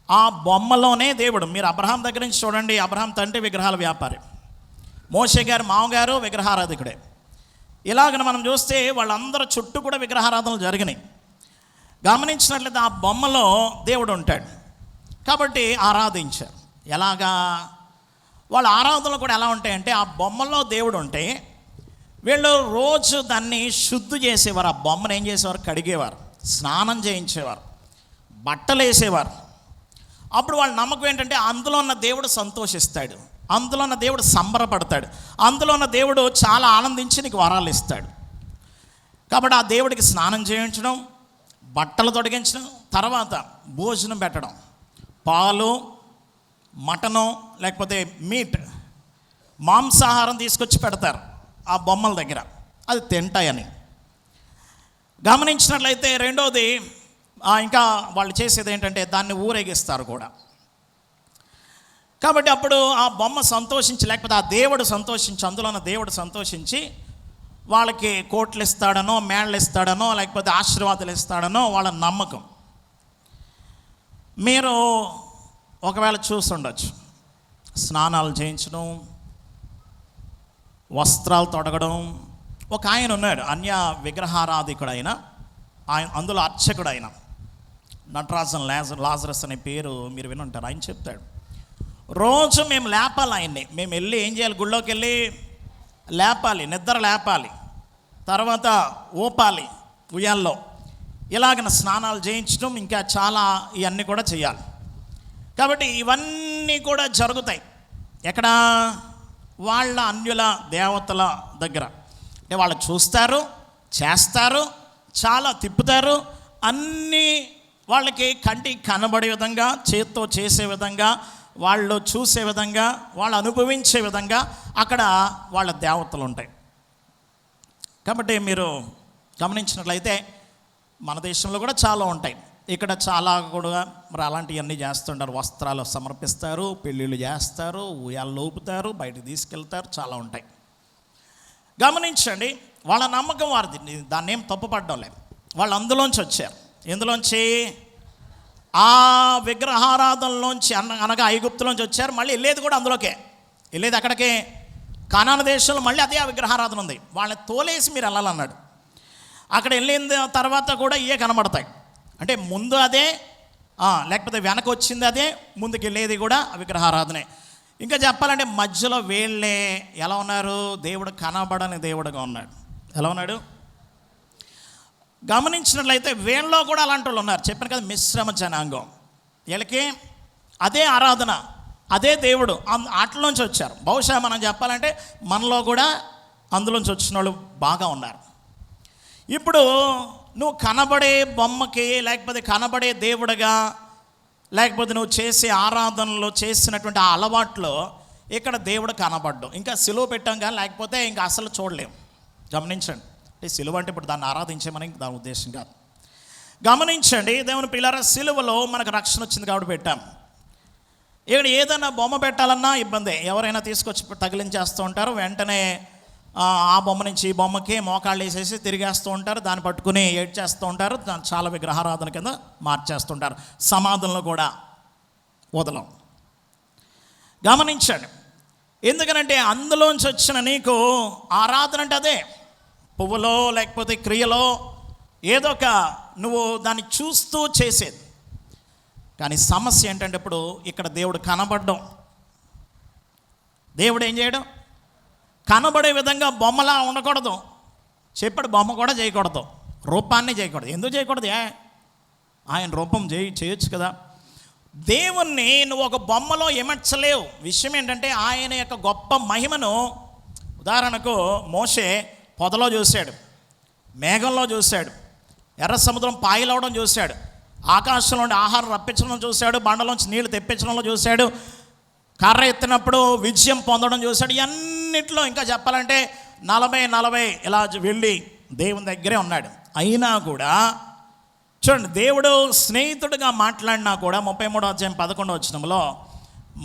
Speaker 1: ఆ బొమ్మలోనే దేవుడు. మీరు అబ్రహాం దగ్గర నుంచి చూడండి, అబ్రహాం తండ్రి విగ్రహాల వ్యాపారి, మోషే గారు మామగారు విగ్రహారాధికుడే. ఇలాగ మనం చూస్తే వాళ్ళందరూ చుట్టూ కూడా విగ్రహారాధనలు జరిగినాయి. గమనించినట్లయితే ఆ బొమ్మలో దేవుడు ఉంటాడు కాబట్టి ఆరాధించారు. ఎలాగా? వాళ్ళ ఆరాధనలు కూడా ఎలా ఉంటాయంటే, ఆ బొమ్మలో దేవుడు ఉంటే వీళ్ళు రోజు దాన్ని శుద్ధి చేసేవారు. ఆ బొమ్మను ఏం చేసేవారు? కడిగేవారు, స్నానం చేయించేవారు, బట్టలు వేసేవారు. అప్పుడు వాళ్ళ నమ్మకం ఏంటంటే, అందులో ఉన్న దేవుడు సంతోషిస్తాడు, అందులో ఉన్న దేవుడు సంబరపడతాడు, అందులో ఉన్న దేవుడు చాలా ఆనందించి నీకు వరాలు ఇస్తాడు. కాబట్టి ఆ దేవుడికి స్నానం చేయించడం, బట్టలు తొడిగించడం, తర్వాత భోజనం పెట్టడం, పాలు, మటను లేకపోతే మీట్, మాంసాహారం తీసుకొచ్చి పెడతారు ఆ బొమ్మల దగ్గర, అది తింటాయని. గమనించినట్లయితే రెండోది, ఇంకా వాళ్ళు చేసేది ఏంటంటే దాన్ని ఊరేగిస్తారు కూడా. కాబట్టి అప్పుడు ఆ బొమ్మ సంతోషించి, లేకపోతే ఆ దేవుడు సంతోషించి, అందులో ఉన్న దేవుడు సంతోషించి వాళ్ళకి కోట్లు ఇస్తాడనో, మేళ్ళు ఇస్తాడనో, లేకపోతే ఆశీర్వాదాలు ఇస్తాడనో వాళ్ళ నమ్మకం. మీరు ఒకవేళ చూస్తుండొచ్చు, స్నానాలు చేయించడం, వస్త్రాలు తొడగడం. ఒక ఆయన ఉన్నాడు, అన్య విగ్రహారాధికుడు ఆయన, అందులో అర్చకుడు ఆయన, నటరాజన్ లాజరస్ అనే పేరు మీరు వినుంటారు. ఆయన చెప్తాడు, రోజు మేము లేపాలి ఆయన్ని. మేము వెళ్ళి ఏం చేయాలి, గుళ్ళోకి వెళ్ళి లేపాలి, నిద్ర లేపాలి, తర్వాత ఊపాలి ఉయ్యాల్లో, ఇలాగన స్నానాలు చేయించడం, ఇంకా చాలా ఇవన్నీ కూడా చేయాలి. కాబట్టి ఇవన్నీ కూడా జరుగుతాయి ఎక్కడ, వాళ్ళ అన్యుల దేవతల దగ్గర. అంటే వాళ్ళు చూస్తారు, చేస్తారు, చాలా తిప్పుతారు, అన్నీ వాళ్ళకి కంటికి కనబడే విధంగా, చేత్తో చేసే విధంగా, వాళ్ళు చూసే విధంగా, వాళ్ళు అనుభవించే విధంగా అక్కడ వాళ్ళ దేవతలు ఉంటాయి. కాబట్టి మీరు గమనించినట్లయితే మన దేశంలో కూడా చాలా ఉంటాయి. ఇక్కడ చాలా కూడా మరి అలాంటివన్నీ చేస్తుంటారు. వస్త్రాలు సమర్పిస్తారు, పెళ్ళిళ్ళు చేస్తారు, ఉయ్యాలు ఊపుతారు, బయటకు తీసుకెళ్తారు, చాలా ఉంటాయి. గమనించండి, వాళ్ళ నమ్మకం వారిది, దాన్ని ఏం తప్పుపడడం లేదు. వాళ్ళు అందులోంచి వచ్చారు. ఎందులోంచి? ఆ విగ్రహారాధనలోంచి, అనగా ఐగుప్తులోంచి వచ్చారు. మళ్ళీ వెళ్ళేది కూడా అందులోకే, వెళ్ళేది అక్కడికే, కానాను దేశంలో మళ్ళీ అదే ఆ విగ్రహారాధన ఉంది. వాళ్ళని తోలేసి మీరు వెళ్ళాలన్నాడు. అక్కడ వెళ్ళిన తర్వాత కూడా ఇవే కనబడతాయి. అంటే ముందు అదే, లేకపోతే వెనక వచ్చింది అదే, ముందుకు వెళ్ళేది కూడా విగ్రహారాధనే. ఇంకా చెప్పాలంటే మధ్యలో వీళ్ళే ఎలా ఉన్నారు, దేవుడు కనబడని దేవుడుగా ఉన్నాడు. ఎలా ఉన్నాడు? గమనించినట్లయితే వీళ్ళలో కూడా అలాంటి వాళ్ళు ఉన్నారు. చెప్పాను కదా, మిశ్రమ జనాంగం. వీళ్ళకి అదే ఆరాధన, అదే దేవుడు, వాటిలోంచి వచ్చారు. బహుశా మనం చెప్పాలంటే మనలో కూడా అందులోంచి వచ్చిన వాళ్ళు బాగా ఉన్నారు. ఇప్పుడు నువ్వు కనబడే బొమ్మకి, లేకపోతే కనబడే దేవుడుగా, లేకపోతే నువ్వు చేసే ఆరాధనలో చేసినటువంటి ఆ అలవాట్లో ఇక్కడ దేవుడు కనబడ్డం. ఇంకా సిలువ పెట్టాం కానీ, లేకపోతే ఇంకా అసలు చూడలేం. గమనించండి, అంటే సిలువ అంటే ఇప్పుడు దాన్ని ఆరాధించేమని దాని ఉద్దేశం కాదు. గమనించండి దేవుని పిల్లరా, సిలువలో మనకు రక్షణ వచ్చింది కాబట్టి పెట్టాం. ఇక్కడ ఏదైనా బొమ్మ పెట్టాలన్నా ఇబ్బందే. ఎవరైనా తీసుకొచ్చి తగిలించేస్తూ ఉంటారు, వెంటనే ఆ బొమ్మ నుంచి ఈ బొమ్మకి మోకాళ్ళు వేసేసి తిరిగేస్తూ ఉంటారు, దాన్ని పట్టుకుని ఏడ్చేస్తూ ఉంటారు, చాలా విగ్రహారాధన కింద మార్చేస్తుంటారు. సమాధులను కూడా వదలం. గమనించండి, ఎందుకనంటే అందులోంచి వచ్చిన నీకు ఆరాధన అంటే అదే, పువ్వులో లేకపోతే క్రియలో ఏదో ఒక నువ్వు దాన్ని చూస్తూ చేసేది. కానీ సమస్య ఏంటంటే ఇప్పుడు ఇక్కడ దేవుడు కనబడడం, దేవుడు ఏం చేయడం, కనబడే విధంగా బొమ్మలా ఉండకూడదు. చెప్పాడు, బొమ్మ కూడా చేయకూడదు, రూపాన్ని చేయకూడదు. ఎందుకు చేయకూడదు? ఆయన రూపం చేయొచ్చు కదా. దేవుణ్ణి నువ్వు ఒక బొమ్మలో ఎమర్చలేవు. విషయం ఏంటంటే ఆయన యొక్క గొప్ప మహిమను, ఉదాహరణకు మోషే పొదలో చూశాడు, మేఘంలో చూశాడు, ఎర్ర సముద్రం పాయలవడం చూశాడు, ఆకాశంలో నుండి ఆహారం రప్పించడం చూశాడు, బండలోంచి నీళ్లు తెప్పించడంలో చూశాడు, కర్ర ఎత్తినప్పుడు విజయం పొందడం చూశాడు. ఇవన్నిట్లో ఇంకా చెప్పాలంటే 40 ఇలా వెళ్ళి దేవుని దగ్గరే ఉన్నాడు. అయినా కూడా చూడండి, దేవుడు స్నేహితుడిగా మాట్లాడినా కూడా 33వ అధ్యాయం 11వ వచనంలో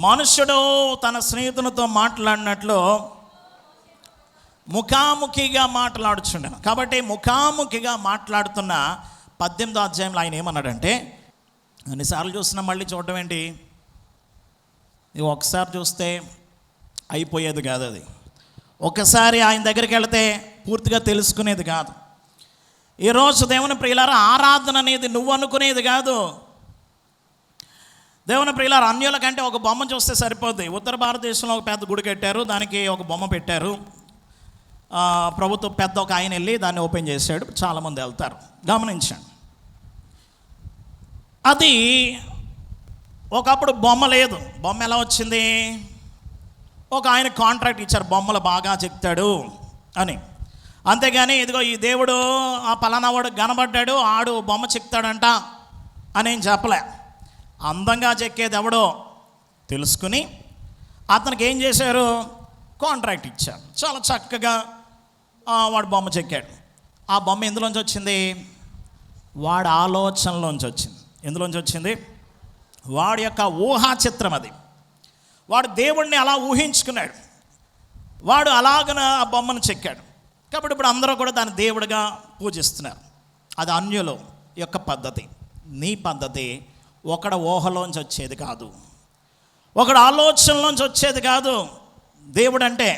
Speaker 1: మనుషుడు తన స్నేహితునితో మాట్లాడినట్లు ముఖాముఖిగా మాట్లాడుచుండను. కాబట్టి ముఖాముఖిగా మాట్లాడుతున్న 18వ అధ్యాయంలో ఆయన ఏమన్నాడంటే, అన్నిసార్లు చూసినా మళ్ళీ చూడడం ఏంటి, నువ్వు ఒకసారి చూస్తే అయిపోయేది కాదు. అది ఒకసారి ఆయన దగ్గరికి వెళితే పూర్తిగా తెలుసుకునేది కాదు. ఈరోజు దేవుని ప్రియులారా, ఆరాధన అనేది నువ్వు అనుకునేది కాదు. దేవుని ప్రియులారా, అన్యుల కంటే ఒక బొమ్మ చూస్తే సరిపోద్ది. ఉత్తర భారతదేశంలో ఒక పెద్ద గుడి కట్టారు, దానికి ఒక బొమ్మ పెట్టారు. ప్రభుత్వం పెద్ద ఒక ఆయన వెళ్ళి దాన్ని ఓపెన్ చేశాడు, చాలామంది వెళ్తారు. గమనించండి, అది ఒకప్పుడు బొమ్మ లేదు. బొమ్మ ఎలా వచ్చింది? ఒక ఆయన కాంట్రాక్ట్ ఇచ్చారు, బొమ్మలు బాగా చెక్తాడు అని. అంతేగాని ఇదిగో ఈ దేవుడు ఆ పలానా వాడు కనబడ్డాడు, ఆడు బొమ్మ చెక్తాడంట అని ఏం చెప్పలే. అందంగా చెక్కేది ఎవడో తెలుసుకుని అతనికి ఏం చేశారు, కాంట్రాక్ట్ ఇచ్చారు. చాలా చక్కగా వాడు బొమ్మ చెక్కాడు. ఆ బొమ్మ ఎందులోంచి వచ్చింది? వాడి ఆలోచనలోంచి వచ్చింది. ఎందులోంచి వచ్చింది? వాడి యొక్క ఊహా చిత్రం అది. వాడు దేవుణ్ణి అలా ఊహించుకున్నాడు, వాడు అలాగన ఆ బొమ్మను చెక్కాడు. కాబట్టి ఇప్పుడు అందరూ కూడా దాన్ని దేవుడిగా పూజిస్తున్నారు. అది అన్యుల యొక్క పద్ధతి. నీ పద్ధతి ఒకడు ఊహలోంచి వచ్చేది కాదు, ఒకడు ఆలోచనలోంచి వచ్చేది కాదు. దేవుడు అంటే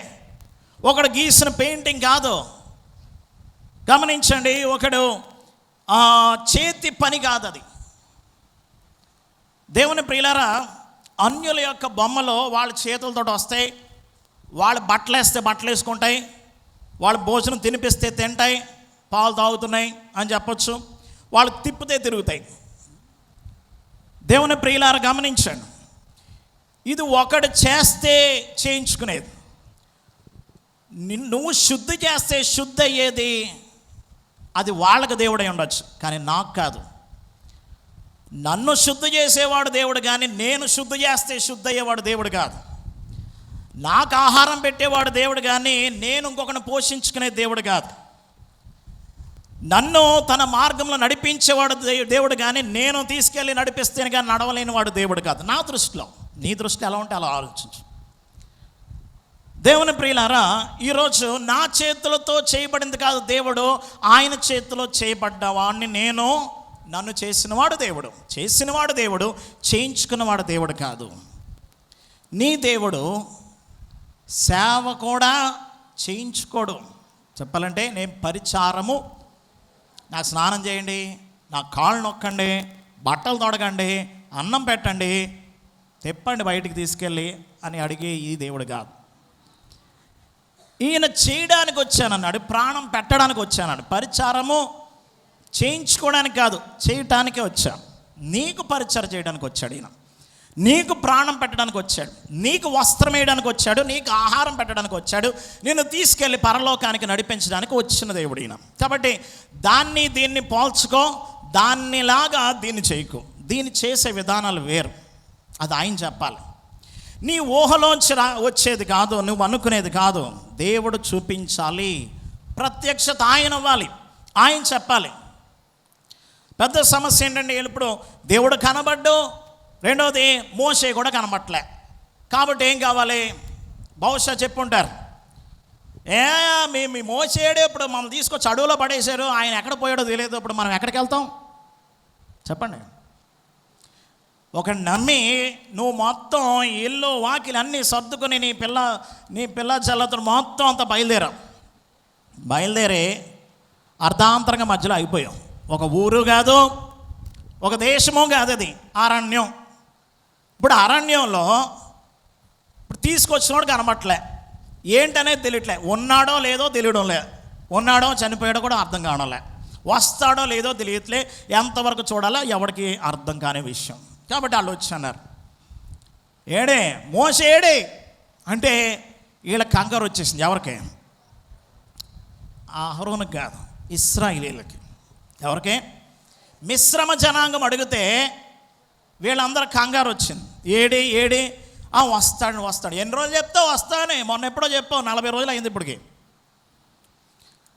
Speaker 1: ఒకడు గీసిన పెయింటింగ్ కాదు. గమనించండి, ఒకడు చేతి పని కాదు అది. దేవుని ప్రియులారా, అన్యుల యొక్క బొమ్మలు వాళ్ళ చేతులతో వస్తాయి, వాళ్ళు బట్టలు వేస్తే బట్టలు వేసుకుంటాయి, వాళ్ళు భోజనం తినిపిస్తే తింటాయి, పాలు తాగుతున్నాయి అని చెప్పొచ్చు, వాళ్ళు తిప్పితే తిరుగుతాయి. దేవుని ప్రియులారా గమనించండి, ఇది ఒకడు చేస్తే చేయించుకునేది. నువ్వు శుద్ధి చేస్తే శుద్ధి అయ్యేది అది వాళ్ళకి దేవుడై ఉండొచ్చు, కానీ నాకు కాదు. నన్ను శుద్ధి చేసేవాడు దేవుడు, కానీ నేను శుద్ధి చేస్తే శుద్ధి అయ్యేవాడు దేవుడు కాదు. నాకు ఆహారం పెట్టేవాడు దేవుడు, కానీ నేను ఇంకొకరిని పోషించుకునే దేవుడు కాదు. నన్ను తన మార్గంలో నడిపించేవాడు దేవుడు, కానీ నేను తీసుకెళ్ళి నడిపిస్తేనే కానీ నడవలేని వాడు దేవుడు కాదు నా దృష్టిలో. నీ దృష్టి ఎలా ఉంటే అలా ఆలోచించు. దేవుని ప్రియులారా, ఈరోజు నా చేతులతో చేయబడింది కాదు దేవుడు, ఆయన చేతిలో చేయబడ్డ వాడిని నేను. నన్ను చేసినవాడు దేవుడు, చేసినవాడు దేవుడు, చేయించుకున్నవాడు దేవుడు కాదు. నీ దేవుడు సేవ కూడా చేయించుకోడు. చెప్పాలంటే నేను పరిచారము, నాకు స్నానం చేయండి, నా కాళ్ళు నొక్కండి, బట్టలు తొడగండి, అన్నం పెట్టండి, తెప్పండి బయటికి తీసుకెళ్ళి అని అడిగే ఈ దేవుడు కాదు. ఈయన చేయడానికి వచ్చానన్నాడు, ప్రాణం పెట్టడానికి వచ్చానన్నాడు. పరిచారము చేయించుకోవడానికి కాదు, చేయటానికే వచ్చాను. నీకు పరిచయం చేయడానికి వచ్చాడు ఈయన, నీకు ప్రాణం పెట్టడానికి వచ్చాడు, నీకు వస్త్రం వేయడానికి వచ్చాడు, నీకు ఆహారం పెట్టడానికి వచ్చాడు, నిన్ను తీసుకెళ్ళి పరలోకానికి నడిపించడానికి వచ్చిన దేవుడు ఈయన. కాబట్టి దీన్ని పోల్చుకో, దాన్నిలాగా దీన్ని చేయకు. దీన్ని చేసే విధానాలు వేరు, అది ఆయన చెప్పాలి. నీ ఊహలోంచి వచ్చేది కాదు, నువ్వు అనుకునేది కాదు. దేవుడు చూపించాలి, ప్రత్యక్షత ఆయన అవ్వాలి, ఆయన చెప్పాలి. పెద్ద సమస్య ఏంటంటే, ఇప్పుడు దేవుడు కనబడ్డు, రెండవది మోషే కూడా కనబట్టలే. కాబట్టి ఏం కావాలి? బహుశా చెప్పుంటారు, మీ మోసేడు ఇప్పుడు మమ్మల్ని తీసుకొచ్చి అడవులో పడేశారు, ఆయన ఎక్కడ పోయాడో తెలియదు, ఇప్పుడు మనం ఎక్కడికి వెళ్తాం చెప్పండి. ఒక నమ్మి నువ్వు మొత్తం ఇల్లు వాకిలు అన్నీ సర్దుకొని నీ పిల్ల చల్లతో మొత్తం అంతా బయలుదేరి అర్ధాంతరంగా మధ్యలో అయిపోయాం. ఒక ఊరు కాదు, ఒక దేశమో కాదు, అది అరణ్యం. ఇప్పుడు అరణ్యంలో ఇప్పుడు తీసుకొచ్చినోడు కనబట్టలే, ఏంటనేది తెలియట్లే, ఉన్నాడో లేదో తెలియడం లే, ఉన్నాడో చనిపోయాడో కూడా అర్థం కావడంలే, వస్తాడో లేదో తెలియట్లే, ఎంతవరకు చూడాలో ఎవరికి అర్థం కాని విషయం. కాబట్టి వాళ్ళు వచ్చి అన్నారు, ఏడే మోసే ఏడే అంటే వీళ్ళ కంగారు వచ్చేసింది. ఎవరికి? అహరోనుకి కాదు, ఇశ్రాయేలీయులకి. ఎవరికి? మిశ్రమ జనాంగం అడిగితే వీళ్ళందరూ కంగారు వచ్చింది. ఏడి వస్తాడు. ఎన్ని రోజులు చెప్తావు వస్తానే, మొన్న ఎప్పుడో చెప్పావు, 40 రోజులు అయింది. ఇప్పటికి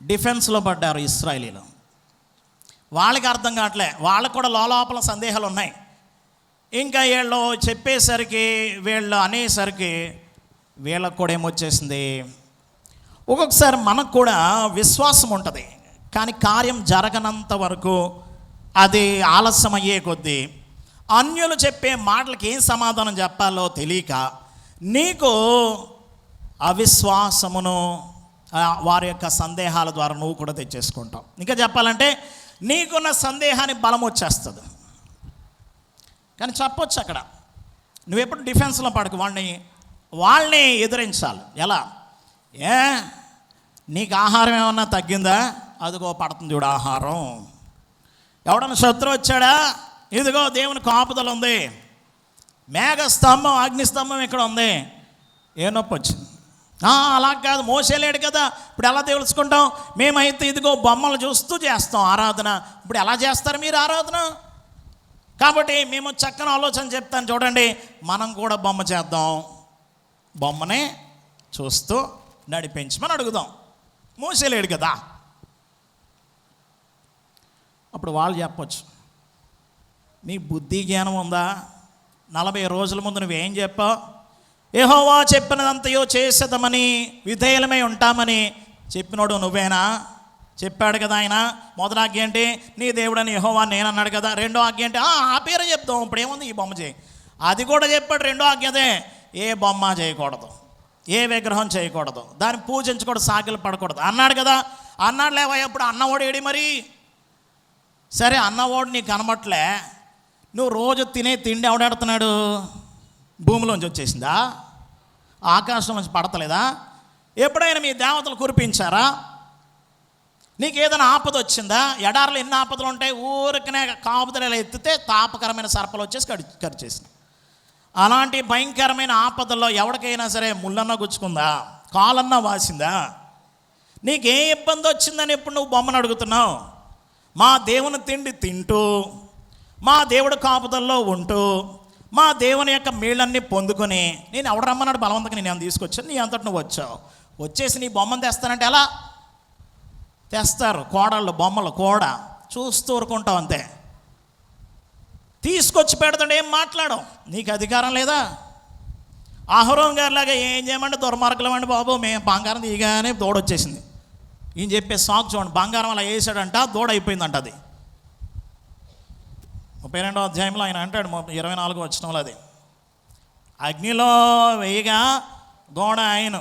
Speaker 1: డిఫెన్స్లో పడ్డారు ఇశ్రాయేలీయులు. వాళ్ళకి అర్థం కావట్లే, వాళ్ళకు కూడా లోపల సందేహాలు ఉన్నాయి. ఇంకా వీళ్ళు చెప్పేసరికి, వీళ్ళు అనేసరికి వీళ్ళకు కూడా ఏమొచ్చేసింది. ఒక్కొక్కసారి మనకు కూడా విశ్వాసం ఉంటుంది, కానీ కార్యం జరగనంత వరకు అది ఆలస్యం అయ్యే కొద్దీ అన్యులు చెప్పే మాటలకి ఏం సమాధానం చెప్పాలో తెలియక నీకు అవిశ్వాసమును వారి యొక్క సందేహాల ద్వారా నువ్వు కూడా తెచ్చేసుకుంటావు. ఇంకా చెప్పాలంటే నీకున్న సందేహాన్ని బలం వచ్చేస్తుంది. కానీ చెప్పొచ్చు అక్కడ, నువ్వెప్పుడు డిఫెన్స్లో పడకు, వాళ్ళని ఎదిరించాలి. ఎలా? నీకు ఆహారం ఏమన్నా తగ్గిందా? అదిగో పడుతుంది చూడు ఆహారం. ఎవడన్నా శత్రు వచ్చాడా? ఇదిగో దేవుని కాపుదల ఉంది, మేఘస్తంభం అగ్నిస్తంభం ఇక్కడ ఉంది. ఏ నొప్పి వచ్చింది? అలా కాదు, మోసేలేడు కదా, ఇప్పుడు ఎలా తెలుసుకుంటాం? మేమైతే ఇదిగో బొమ్మలు చూస్తూ చేస్తాం ఆరాధన. ఇప్పుడు ఎలా చేస్తారు మీరు ఆరాధన? కాబట్టి మేము చక్కని ఆలోచన చెప్తాను చూడండి, మనం కూడా బొమ్మ చేద్దాం, బొమ్మనే చూస్తూ నడిపించమని అడుగుదాం. మోసేలేడు కదా. అప్పుడు వాళ్ళు చెప్పొచ్చు, నీ బుద్ధి జ్ఞానం ఉందా? 40 రోజుల ముందు నువ్వేం చెప్పావు? యెహోవా చెప్పినదంతయో చేసేదమని, విధేయులమై ఉంటామని చెప్పినోడు నువ్వేనా? చెప్పాడు కదా ఆయన. మొదటి ఆజ్ఞ ఏంటి? నీ దేవుడని యెహోవా నేను అన్నాడు కదా. రెండో ఆజ్ఞ ఏంటి? ఆ పేరే చెప్తాం. ఇప్పుడు ఏముంది, ఈ బొమ్మ చేయి. అది కూడా చెప్పాడు. రెండో ఆజ్ఞదే, ఏ బొమ్మ చేయకూడదు, ఏ విగ్రహం చేయకూడదు, దాన్ని పూజించకూడదు, సాగిలు పడకూడదు అన్నాడు కదా. అన్నాడు లేవా? ఇప్పుడు అన్నవాడు ఏడి మరి? సరే, అన్నవాడు నీకు కనబట్లే, నువ్వు రోజు తినే తిండి ఎవడెడుతున్నాడు? భూమిలోంచి వచ్చేసిందా? ఆకాశం నుంచి పడతలేదా? ఎప్పుడైనా మీ దేవతలు కురిపించారా? నీకు ఏదైనా ఆపద వచ్చిందా? ఎడారిలో ఎన్ని ఆపదలు ఉంటాయి. ఊరికనే కాపుదల ఎత్తితే తాపకరమైన సర్పలు వచ్చేసి కరిచేసింది. అలాంటి భయంకరమైన ఆపదల్లో ఎవరికైనా సరే ముళ్ళన్నా గుచ్చుకుందా, కాలన్నా వాసిందా? నీకే ఇబ్బంది వచ్చిందని ఇప్పుడు నువ్వు బొమ్మను అడుగుతున్నావు? మా దేవుని తిండి తింటూ, మా దేవుడు కాపుదల్లో ఉంటూ, మా దేవుని యొక్క మేళ్ళన్నీ పొందుకొని, నేను ఎవడు రమ్మన్నాడు బలవంతంగా నేను తీసుకొచ్చాను, నీ అంతటి నువ్వు వచ్చావు. వచ్చేసి నీ బొమ్మను తెస్తానంటే ఎలా తెస్తారు? కోడళ్ళు బొమ్మలు కూడా చూస్తూ ఊరుకుంటావు అంతే. తీసుకొచ్చి పెడతాడు, ఏం మాట్లాడవు. నీకు అధికారం లేదా? అహరోన్ గారిలాగా ఏం చేయమంటే దుర్మార్గులమండి బాబు, మేము బంగారం తీయగానే దూడొచ్చేసింది. ఈయన చెప్పే సాకు చూడండి, బంగారం అలా వేసాడంట, దూడ అయిపోయిందంట. అది 32వ అధ్యాయంలో ఆయన అంటాడు, 24వ వచనంలో, అది అగ్నిలో వేయగా దూడ ఆయన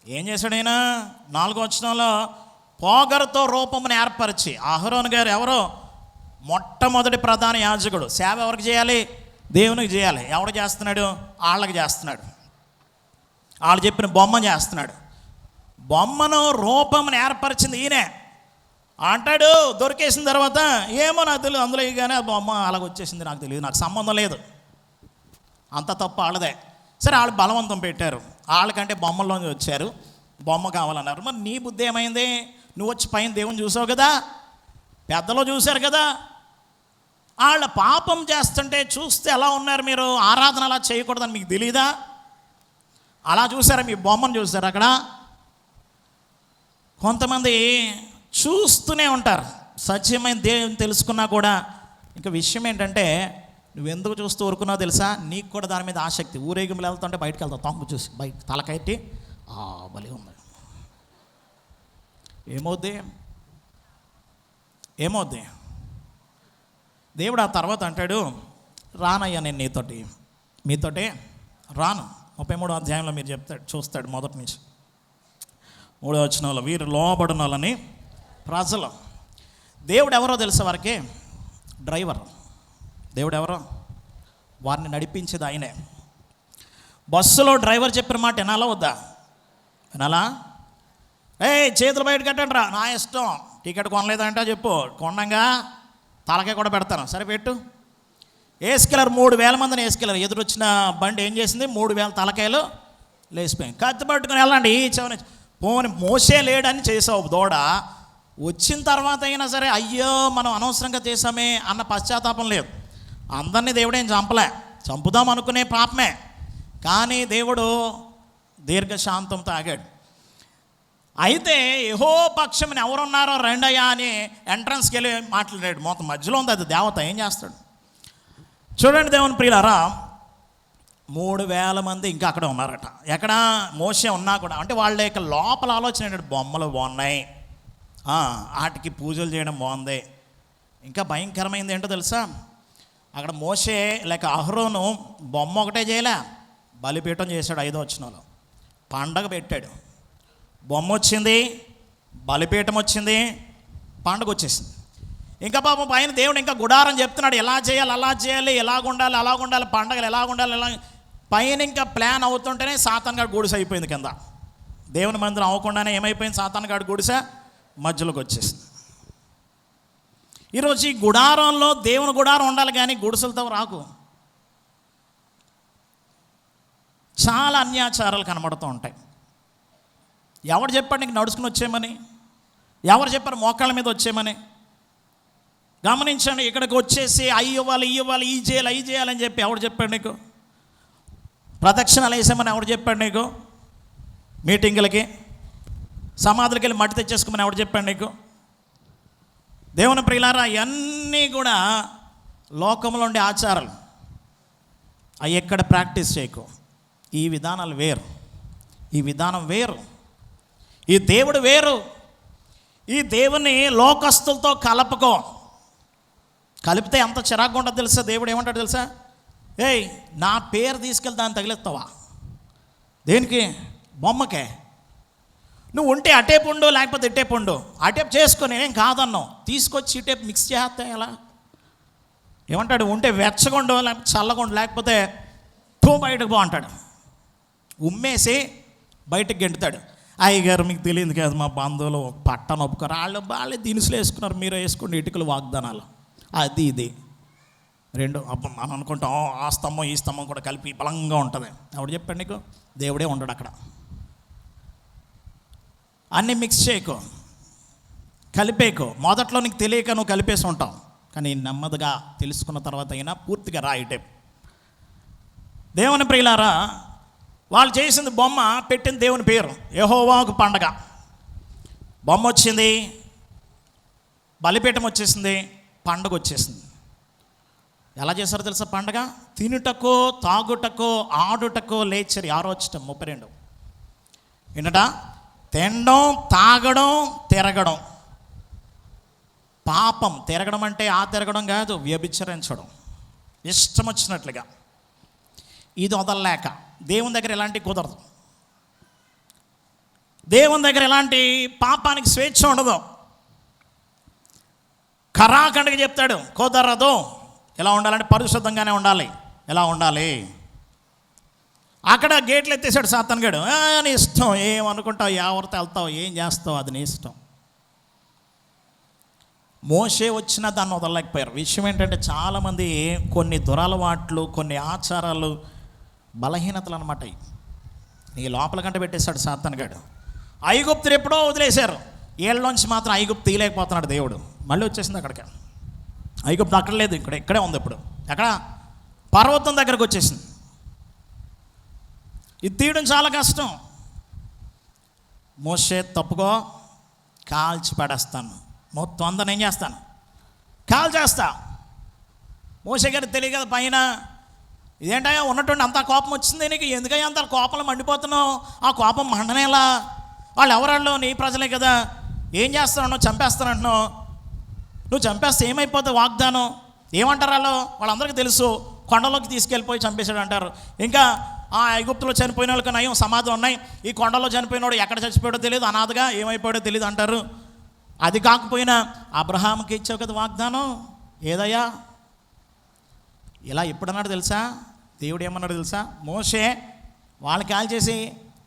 Speaker 1: ఏం చేశాడు? ఆయన 4వ వచనంలో పోగరుతో రూపమును ఏర్పరిచి, అహరోన్ గారు ఎవరో మొట్టమొదటి ప్రధాన యాజకుడు. సేవ ఎవరికి చేయాలి? దేవునికి చేయాలి. ఎవడు చేస్తున్నాడు? వాళ్ళకి చేస్తున్నాడు. వాళ్ళు చెప్పిన బొమ్మ చేస్తున్నాడు. బొమ్మను రూపమును ఏర్పరిచింది ఈయనే అంటాడు. దొరికేసిన తర్వాత ఏమో నాకు తెలియదు, అందులో ఇగానే ఆ బొమ్మ అలాగ వచ్చేసింది, నాకు తెలియదు, నాకు సంబంధం లేదు, అంత తప్పు వాళ్ళదే. సరే, వాళ్ళు బలవంతం పెట్టారు, వాళ్ళకంటే బొమ్మల్లోంచి వచ్చారు, బొమ్మ కావాలన్నారు. మరి నీ బుద్ధి ఏమైంది? నువ్వు వచ్చి పైన దేవుని చూసావు కదా, పెద్దలో చూశారు కదా, వాళ్ళ పాపం చేస్తుంటే చూస్తే ఎలా ఉన్నారు మీరు? ఆరాధన అలా చేయకూడదని మీకు తెలీదా? అలా చూసారా? మీ బొమ్మను చూసారు అక్కడ? కొంతమంది చూస్తూనే ఉంటారు, సత్యమైన దేవుని తెలుసుకున్నా కూడా. ఇంకా విషయం ఏంటంటే, నువ్వెందుకు చూస్తూ ఊరుకున్నావు తెలుసా? నీకు కూడా దాని మీద ఆసక్తి. ఊరేగింపులు వెళ్తుంటే బయటకు వెళ్తావు, తొంగు చూసి బయట తలకైతే బలి ఉంది. ఏమవుద్ది? దేవుడు ఆ తర్వాత అంటాడు, రానయ్యా నేను మీతోటే రాను. 33వ అధ్యాయంలో మీరు చూస్తాడు మొదటి నుంచి 3వ వచనంలో, వీరు లోబడిన వాళ్ళని ప్రజలు. దేవుడు ఎవరో తెలుసా వారికి? డ్రైవర్. దేవుడు ఎవరో? వారిని నడిపించేది ఆయనే. బస్సులో డ్రైవర్ చెప్పిన మాట వినాలా వద్దా? వినాలా? చేతులు బయట కట్టండి రా, నా ఇష్టం. టికెట్ కొనలేదంటే చెప్పు, కొనంగా తలకాయ కూడా పెడతాను. సరే పెట్టు. వేసుకెళ్ళారు, 3000 మందిని వేసుకెళ్ళారు. ఎదురొచ్చిన బండి ఏం చేసింది? 3000 తలకాయలు లేచిపోయింది. కత్తి పట్టుకుని వెళ్ళండి ఈ చెవని. పోని మోసే లేడని చేసావు దూడ, వచ్చిన తర్వాత అయినా సరే అయ్యో మనం అనవసరంగా చేసామే అన్న పశ్చాత్తాపం లేదు. అందరినీ దేవుడేం చంపలే, చంపుదాం అనుకునే పాపమే. కానీ దేవుడు దీర్ఘశాంతంతో ఆగాడు. అయితే యెహో పక్షమని ఎవరున్నారో రెండయ్యా అని ఎంట్రన్స్కి వెళ్ళి మాట్లాడాడు. మొత్తం మధ్యలో ఉంది అది దేవత. ఏం చేస్తాడు చూడండి దేవుని ప్రియులారా, 3000 మంది ఇంకా అక్కడ ఉన్నారట. ఎక్కడ? మోసే ఉన్నా కూడా. అంటే వాళ్ళ యొక్క లోపల ఆలోచన ఏంటంటే, బొమ్మలు బాగున్నాయి, వాటికి పూజలు చేయడం బాగుంది. ఇంకా భయంకరమైంది ఏంటో తెలుసా? అక్కడ మోసే లేక అహరోను బొమ్మ ఒకటే చేయలే, బలిపీఠం చేశాడు. 5వ వచనంలో పండగ పెట్టాడు. బొమ్మ వచ్చింది, బలిపీఠం వచ్చింది, పండుగ వచ్చేసింది. ఇంకా పాపం పైన దేవుడు ఇంకా గుడారం చెప్తున్నాడు, ఎలా చేయాలి, అలా చేయాలి, ఎలాగుండాలి, అలాగుండాలి, పండగలు ఎలాగుండాలి, ఎలా పైన ఇంకా ప్లాన్ అవుతుంటేనే సాతాన్ గాడు గుడిసె అయిపోయింది కింద. దేవుని మందిరం అవ్వకుండానే ఏమైపోయింది? సాతాన్ గాడు గుడిసె మధ్యలోకి వచ్చేసింది. ఈరోజు ఈ గుడారంలో దేవుని గుడారం ఉండాలి కానీ గుడిసెలతో రాకు. చాలా అన్యాచారాలు కనబడుతూ ఉంటాయి. ఎవరు చెప్పాడు నీకు నడుచుకుని వచ్చేయమని? ఎవరు చెప్పారు మోకాళ్ళ మీద వచ్చేయమని? గమనించండి, ఇక్కడికి వచ్చేసి అయ్యవ్వాలి, ఇవ్వాలి, ఈ చేయాలని చెప్పి ఎవడు చెప్పాడు నీకు? ప్రదక్షిణాలు వేసామని ఎవడు చెప్పాడు నీకు? మీటింగులకి సమాధులకి వెళ్ళి మట్టి తెచ్చేసుకోమని ఎవడు చెప్పాడు నీకు? దేవుని ప్రియులారా, ఇవన్నీ కూడా లోకంలో ఉండే ఆచారాలు. అవి ఎక్కడ ప్రాక్టీస్ చేయకు. ఈ విధానాలు వేరు, ఈ విధానం వేరు. ఈ దేవుడు వేరు. ఈ దేవుని లోకస్తులతో కలపకో. కలిపితే ఎంత చిరాకు ఉండదు తెలుసా? దేవుడు ఏమంటాడు తెలుసా? ఏయ్, నా పేరు తీసుకెళ్ళి దాన్ని తగిలేస్తావా? దేనికి? బొమ్మకే. నువ్వు ఉంటే అటేపు ఉండు, లేకపోతే ఇటేపు ఉండు. అటేపు చేసుకొని ఏం కాదన్నావు, తీసుకొచ్చి ఇటేపు మిక్స్ చేస్తే ఎలా? ఏమంటాడు? ఉంటే వెచ్చగొండు, లేకపోతే చల్లగొండు, లేకపోతే బయటకు పో అంటాడు. ఉమ్మేసి బయటకు గెంటుతాడు. అయ్యగారు మీకు తెలియదు కదా, మా బంధువులు పట్టణ ఒప్పుకోరు, వాళ్ళే దినుసులు వేసుకున్నారు, మీరు వేసుకోండి ఇటుకలు వాగ్దానాలు, అది ఇది రెండు. అప్పుడు మనం అనుకుంటాం ఆ స్తంభం ఈ స్తంభం కూడా కలిపి బలంగా ఉంటుంది. అప్పుడు చెప్పాడు నీకు, దేవుడే ఉండడు అక్కడ. అన్నీ మిక్స్ చేయకు, కలిపేకు. మొదట్లో నీకు తెలియక నువ్వు కలిపేసి ఉంటావు, కానీ నెమ్మదిగా తెలుసుకున్న తర్వాత అయినా పూర్తిగా రాయిటే. దేవుని ప్రియులారా, వాళ్ళు చేసింది బొమ్మ, పెట్టింది దేవుని పేరు. యెహోవాకు పండగ. బొమ్మ వచ్చింది, బలిపీఠం వచ్చేసింది, పండగ వచ్చేసింది. ఎలా చేశారో తెలుసా పండగ? తినుటకో తాగుటకో ఆడుటకో లేచరి. 6:32 ఏంటట? తినడం, తాగడం, తిరగడం. పాపం. తిరగడం అంటే ఆ తిరగడం కాదు, వ్యభిచరించడం ఇష్టం వచ్చినట్లుగా. ఇది వదలలేక దేవుని దగ్గర ఎలాంటి కుదరదు. దేవుని దగ్గర ఎలాంటి పాపానికి స్వేచ్ఛ ఉండదు. ఖరాఖండిగా చెప్తాడు, కుదరదు. ఎలా ఉండాలంటే పరిశుద్ధంగానే ఉండాలి. ఎలా ఉండాలి? అక్కడ గేట్లు ఎత్తేసాడు సాతాను గాడు. నీ ఇష్టం, ఏమనుకుంటావు, ఎవరితో వెళ్తావు, ఏం చేస్తావు, అది నీ ఇష్టం. మోషే వచ్చినా దాన్ని వదలలేకపోయారు. విషయం ఏంటంటే చాలామంది కొన్ని దురలవాట్లు, కొన్ని ఆచారాలు, బలహీనతలు అనమాట. నీ లోపల కంట పెట్టేశాడు సాతాను గాడు. ఐగుప్తులు ఎప్పుడో వదిలేశారు, ఏళ్ళలోంచి మాత్రం ఐగుప్తు తీయలేకపోతున్నాడు దేవుడు. మళ్ళీ వచ్చేసింది అక్కడికి. ఐగుప్తు అక్కడ లేదు, ఇక్కడే ఉంది. ఇప్పుడు ఎక్కడ? పర్వతం దగ్గరకు వచ్చేసింది. ఇది తీయడం చాలా కష్టం. మోషే తప్పుకో, కాల్చి పడేస్తాను, మొత్తం అందరిని ఏం చేస్తాను, కాల్ చేస్తా. మోషే గారికి తెలియదు కదా పైన. ఇదేంటయ్యా ఉన్నట్టుండి అంత కోపం వచ్చింది నీకు, ఎందుకయ్యా అంత కోపంలో మండిపోతున్నావు? ఆ కోపం మండనేలా? వాళ్ళు ఎవరాళ్ళు? నీ ప్రజలే కదా. ఏం చేస్తాను? చంపేస్తానంటున్నావు. నువ్వు చంపేస్తే ఏమైపోతుంది వాగ్దానం? ఏమంటారు వాళ్ళు? వాళ్ళందరికీ తెలుసు, కొండలోకి తీసుకెళ్ళిపోయి చంపేశాడు అంటారు. ఇంకా ఆ ఐగుప్తులో చనిపోయిన వాళ్ళకి నయం సమాధులు ఉన్నాయి, ఈ కొండలో చనిపోయినోడు ఎక్కడ చచ్చిపోయాడో తెలియదు, అనాథగా ఏమైపోయాడో తెలియదు అంటారు. అది కాకపోయినా అబ్రహాంకి ఇచ్చావు కదా వాగ్దానం, ఏదయ్యా? ఇలా ఎప్పుడన్నాడు తెలుసా? దేవుడు ఏమన్నాడు తెలుసా? మోషే వాళ్ళకి కాల్ చేసి,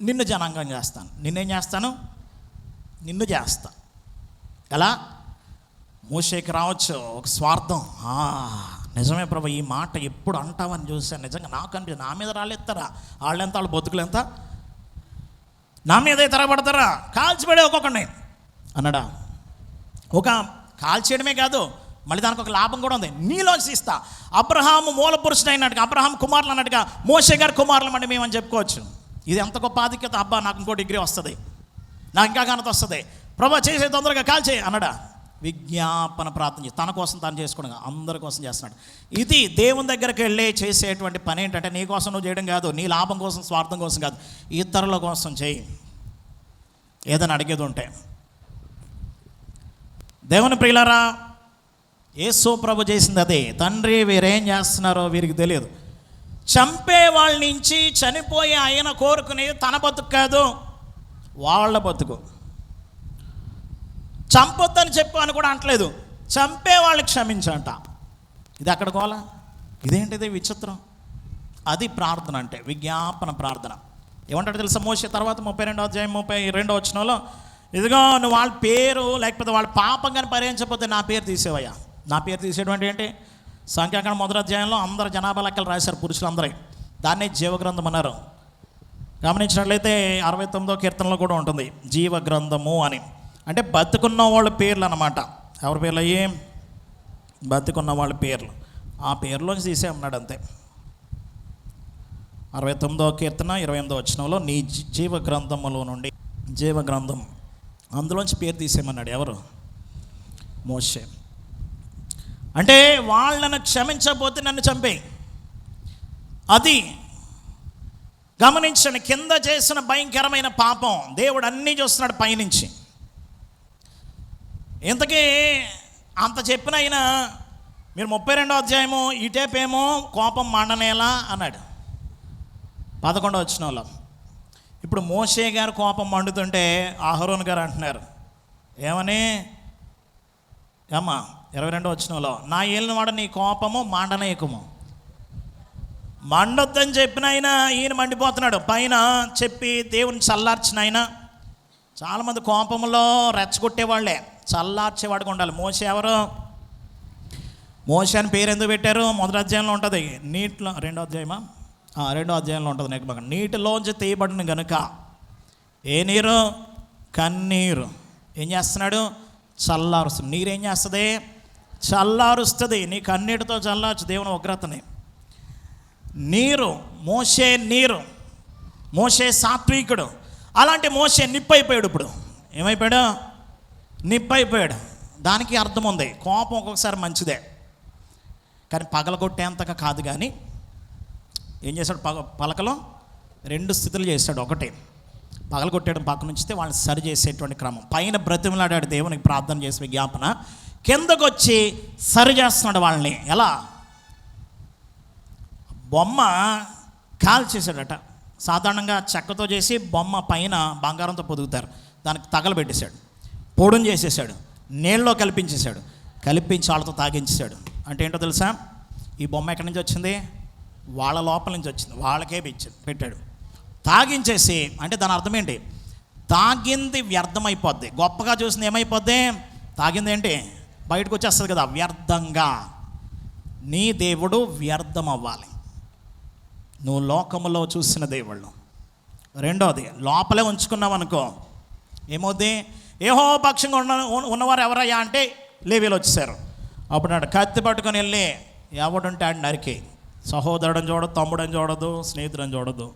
Speaker 1: నిన్ను జనాంగం చేస్తాను. నిన్నేం చేస్తాను? నిన్ను చేస్తా. ఎలా? మోషేకి రావచ్చు ఒక స్వార్థం. నిజమే ప్రభు, ఈ మాట ఎప్పుడు అంటావని చూశాను. నిజంగా నాకు అనిపించింది, నా మీద రాళ్ళెత్తారా? వాళ్ళెంత, వాళ్ళ బతుకులు ఎంత, నా మీద తెరబడతారా? కాల్చిపడే ఒక్కొక్కడిని అన్నాడా? ఒక కాల్చేయడమే కాదు, మళ్ళీ దానికి ఒక లాభం కూడా ఉంది. నీలోంచి ఇస్తా. అబ్రహాము మూల పురుషుడు అయినట్టుగా, అబ్రహాం కుమారులు అన్నట్టుగా మోషే గారి కుమారులు అంటే మేమని చెప్పుకోవచ్చు. ఇది ఎంత గొప్ప ఆధిక్యత. అబ్బా, నాకు ఇంకో డిగ్రీ వస్తుంది, నాకు ఇంకా ఘనత వస్తుంది, ప్రభా చేసే తొందరగా కాల్చేయి అన్నాడా? విజ్ఞాపన ప్రార్థన చేసి తన కోసం తాను చేసుకోవడం, అందరి కోసం చేస్తున్నాడు. ఇది దేవుని దగ్గరికి వెళ్ళి చేసేటువంటి పని. ఏంటంటే నీ కోసం నువ్వు చేయడం కాదు, నీ లాభం కోసం, స్వార్థం కోసం కాదు, ఇతరుల కోసం చేయి. ఏదైనా అడిగేది ఉంటే. దేవుని ప్రియులారా, యేసు ప్రభు చేసింది అదే. తండ్రి వీరేం చేస్తున్నారో వీరికి తెలియదు. చంపే వాళ్ళ నుంచి చనిపోయే ఆయన కోరుకునేది తన బతుకు కాదు, వాళ్ళ బతుకు. చంపొద్దని చెప్పు అని కూడా అంటలేదు, చంపే వాళ్ళకి క్షమించంట. ఇది అక్కడ కోలా. ఇదేంటిది విచిత్రం. అది ప్రార్థన అంటే, విజ్ఞాపన ప్రార్థన. ఏమంటాడు తెలుసా మోషే తర్వాత 32:32 ఇదిగో నువ్వు వాళ్ళ పేరు లేకపోతే వాళ్ళ పాపం కానీ పరిహరించకపోతే నా పేరు తీసేవయ్యా. నా పేరు తీసేటువంటి ఏంటి? సంఖ్యాకాండం 1 అందరు జనాభా లెక్కలు రాశారు, పురుషులందరూ. దాన్నే జీవగ్రంథం అన్నారు. గమనించినట్లయితే 69వ కీర్తనలో కూడా ఉంటుంది జీవగ్రంథము అని. అంటే బతుకున్న వాళ్ళ పేర్లు అన్నమాట. ఎవరి పేర్లు అయ్యి? బతుకున్న వాళ్ళ పేర్లు. ఆ పేర్లోంచి తీసేయమన్నాడు అంతే. 69వ కీర్తన 28వ నీ జీవగ్రంథములో నుండి, జీవగ్రంథం అందులోంచి పేరు తీసేయమన్నాడు. ఎవరు? మోషే. అంటే వాళ్ళను క్షమించకపోతే నన్ను చంపేయి. అది గమనించండి, కింద చేసిన భయంకరమైన పాపం దేవుడు అన్నీ చూస్తున్నాడు పైనుంచి. ఇంతకీ అంత చెప్పిన అయినా మీరు 32వ అధ్యాయము ఇటేపేమో కోపం మండనేలా అన్నాడు 11వ వచనంలో. ఇప్పుడు మోషే గారు కోపం మండుతుంటే అహరోన్ గారు అంటున్నారు ఏమని? ఏమ్మా 22వ వచనంలో, నా ఏలినవాడ నీ కోపము మండనేయకము. మండొద్దని చెప్పిన ఆయన ఈయన మండిపోతున్నాడు. పైన చెప్పి దేవుని చల్లార్చిన ఆయన. చాలామంది కోపంలో రెచ్చగొట్టేవాళ్లే, చల్లార్చేవాడికి ఉండాలి. మోషే ఎవరు? మోషే అని పేరు ఎందుకు పెట్టారు? మొదటి అధ్యాయంలో ఉంటుంది. నీటిలో 2వ అధ్యాయమా? 2వ అధ్యాయంలో ఉంటుంది. నెక్స్ట్ నీటిలోంచి తీయబడిన గనుక ఏ నీరు? కన్నీరు. ఏం చేస్తున్నాడు? చల్లారుస్తుంది. నీరేం చేస్తుంది? చల్లారుస్తుంది. నీ కన్నీటితో చల్లార్చు దేవుని ఉగ్రతని. నీరు, మోషే నీరు, మోషే సాత్వికుడు. అలాంటి మోషే నిప్పైపోయాడు. ఇప్పుడు ఏమైపోయాడు? నిప్పైపోయాడు. దానికి అర్థం ఉంది. కోపం ఒక్కొక్కసారి మంచిదే, కానీ పగలగొట్టేంతగా కాదు. కానీ ఏం చేశాడు? పలకలో 2 స్థితులు చేశాడు. ఒకటి పగలగొట్టేయడం, పక్కన ఉంచితే వాళ్ళని సరి చేసేటువంటి క్రమం. పైన బ్రతిమలాడాడు, దేవునికి ప్రార్థన చేసి విజ్ఞాపన. కిందకు వచ్చి సరి చేస్తున్నాడు వాళ్ళని. ఎలా? బొమ్మ కాల్చేసాడట. సాధారణంగా చెక్కతో చేసి బొమ్మ పైన బంగారంతో పొదుగుతారు. దానికి తగలబెట్టేశాడు, పొడుని చేసేసాడు, నీళ్ళలో కలిపించేశాడు, కలిపించి వాళ్ళతో తాగించేశాడు. అంటే ఏంటో తెలుసా? ఈ బొమ్మ ఎక్కడి నుంచి వచ్చింది? వాళ్ళ లోపల నుంచి వచ్చింది. వాళ్ళకే పెట్టాడు. తాగించేసి, అంటే దాని అర్థం ఏంటి? తాగింది వ్యర్థమైపోద్ది. గొప్పగా చూసింది ఏమైపోద్ది? తాగింది ఏంటి? బయటకు వచ్చేస్తుంది కదా, వ్యర్థంగా. నీ దేవుడు వ్యర్థం అవ్వాలి. నువ్వు లోకములో చూసిన దేవుళ్ళు. రెండోది, లోపలే ఉంచుకున్నావు అనుకో ఏమవుద్ది? యెహోవా పక్షంగా ఉన్నవారు ఎవరయ్యా అంటే లేవీలు వచ్చేసారు. అప్పుడు నాడు కత్తి పట్టుకొని వెళ్ళి ఎవడుంటే ఆడు నరికి. సహోదరుడని చూడదు, తమ్ముడని చూడదు, స్నేహితుడని చూడదు.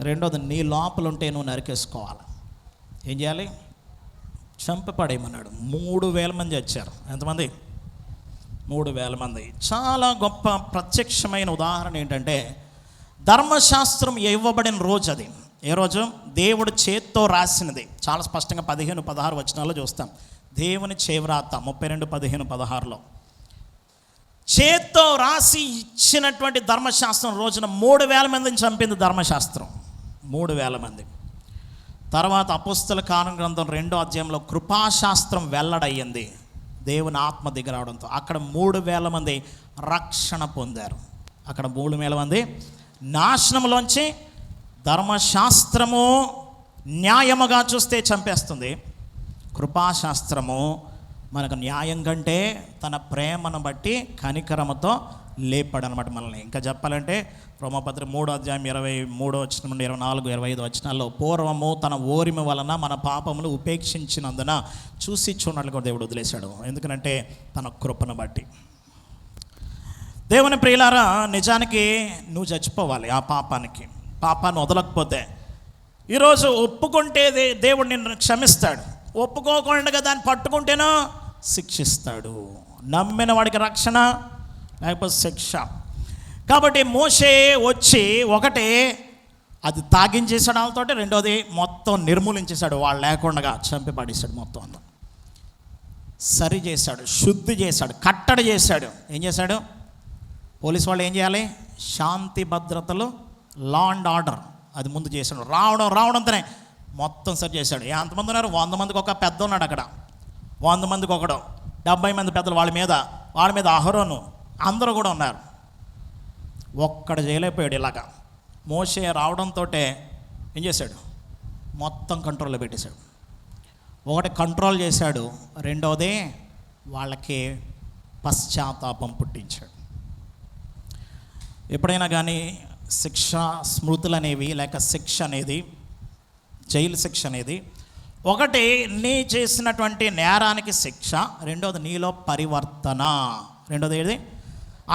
Speaker 1: రెండోది, నీ లోపల ఉంటే నువ్వు నరికేసుకోవాలి. ఏం చేయాలి? చంపి పడేయమన్నాడు. 3,000 మంది వచ్చారు. ఎంతమంది? 3,000 మంది. చాలా గొప్ప ప్రత్యక్షమైన ఉదాహరణ ఏంటంటే, ధర్మశాస్త్రం ఇవ్వబడిన రోజు అది. ఏ రోజు? దేవుడు చేత్తో రాసినది. చాలా స్పష్టంగా 15-16 వచనాల్లో చూస్తాం. దేవుని చేవ్రాత 32-15-16లో చేత్తో రాసి ఇచ్చినటువంటి ధర్మశాస్త్రం రోజున 3,000 మందిని చంపింది ధర్మశాస్త్రం. 3,000 మంది. తర్వాత అపోస్తల కార్య గ్రంథం 2వ అధ్యాయంలో కృపాశాస్త్రం వెల్లడయ్యింది. దేవుని ఆత్మ దిగరావడంతో అక్కడ 3,000 మంది రక్షణ పొందారు. అక్కడ 3,000 మంది నాశనంలోంచి ధర్మశాస్త్రము న్యాయముగా చూస్తే చంపేస్తుంది. కృపాశాస్త్రము మనకు న్యాయం కంటే తన ప్రేమను బట్టి కనికరముతో లేపాడనమాట మనల్ని. ఇంకా చెప్పాలంటే రోమపత్రిక 3వ అధ్యాయం 23వ వచనం నుండి 24-25 వచనాల్లో, పూర్వము తన ఓరిమి వలన మన పాపములు ఉపేక్షించినందున చూసి చూడనట్లుగా దేవుడు వదిలేశాడు. ఎందుకంటే తన కృపను బట్టి. దేవుని ప్రియులారా, నిజానికి నువ్వు చచ్చిపోవాలి ఆ పాపానికి. పాపాన్ని వదలకపోతే ఈరోజు ఒప్పుకుంటే దేవుడు నిన్ను క్షమిస్తాడు. ఒప్పుకోకుండా దాన్ని పట్టుకుంటేనో శిక్షిస్తాడు. నమ్మిన వాడికి రక్షణ, లేకపోతే శిక్ష. కాబట్టి మోషే వచ్చి ఒకటి అది తాగించేశాడు వాళ్ళతోటి, రెండోది మొత్తం నిర్మూలించేశాడు. వాళ్ళు లేకుండా చంపి పడేశాడు. మొత్తం అంతా సరి చేశాడు, శుద్ధి చేశాడు, కట్టడి చేశాడు. ఏం చేశాడు? పోలీసు వాళ్ళు ఏం చేయాలి? శాంతి భద్రతలు, లా అండ్ ఆర్డర్ అది ముందు చేశాడు. రావడంతోనే మొత్తం సరి చేశాడు. ఎంతమంది ఉన్నారు? 100 మందికి ఒక పెద్ద ఉన్నాడు అక్కడ. 100 మందికి ఒకడు, 70 మంది పెద్దలు వాళ్ళ మీద అహరోను, అందరూ కూడా ఉన్నారు. ఒక్కడ చేయలేకపోయాడు. ఇలాగా మోషే రావడంతో ఏం చేశాడు? మొత్తం కంట్రోల్లో పెట్టేశాడు. ఒకటి కంట్రోల్ చేశాడు, రెండవది వాళ్ళకి పశ్చాత్తాపం పుట్టించాడు. ఎప్పుడైనా కానీ శిక్ష స్మృతులు అనేవి, లేక శిక్ష అనేది, జైలు శిక్ష అనేది, ఒకటి నీ చేసినటువంటి నేరానికి శిక్ష, రెండోది నీలో పరివర్తన, రెండోది ఏది?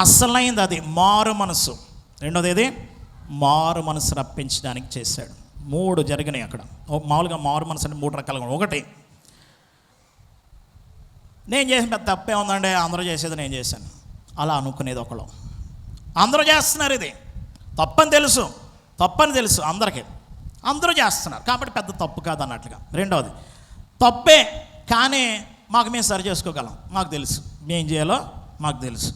Speaker 1: అసలైంది అది మారు మనసు. రెండోది ఏది? మారు మనసు రప్పించడానికి చేశాడు. 3 జరిగినాయి అక్కడ. మామూలుగా మారు మనసు అంటే 3 రకాలుగా. ఒకటి, నేను చేసిన పెద్ద తప్పే ఉందండి, అందరూ చేసేది నేను చేశాను అలా అనుకునేది ఒకళ్ళు. అందరూ చేస్తున్నారు, ఇది తప్పని తెలుసు, తప్పని తెలుసు అందరికీ, అందరూ చేస్తున్నారు కాబట్టి పెద్ద తప్పు కాదు అన్నట్లుగా. రెండవది, తప్పే కానీ మాకు మేము సరి చేసుకోగలం, మాకు తెలుసు మేము చేయాలో మాకు తెలుసు.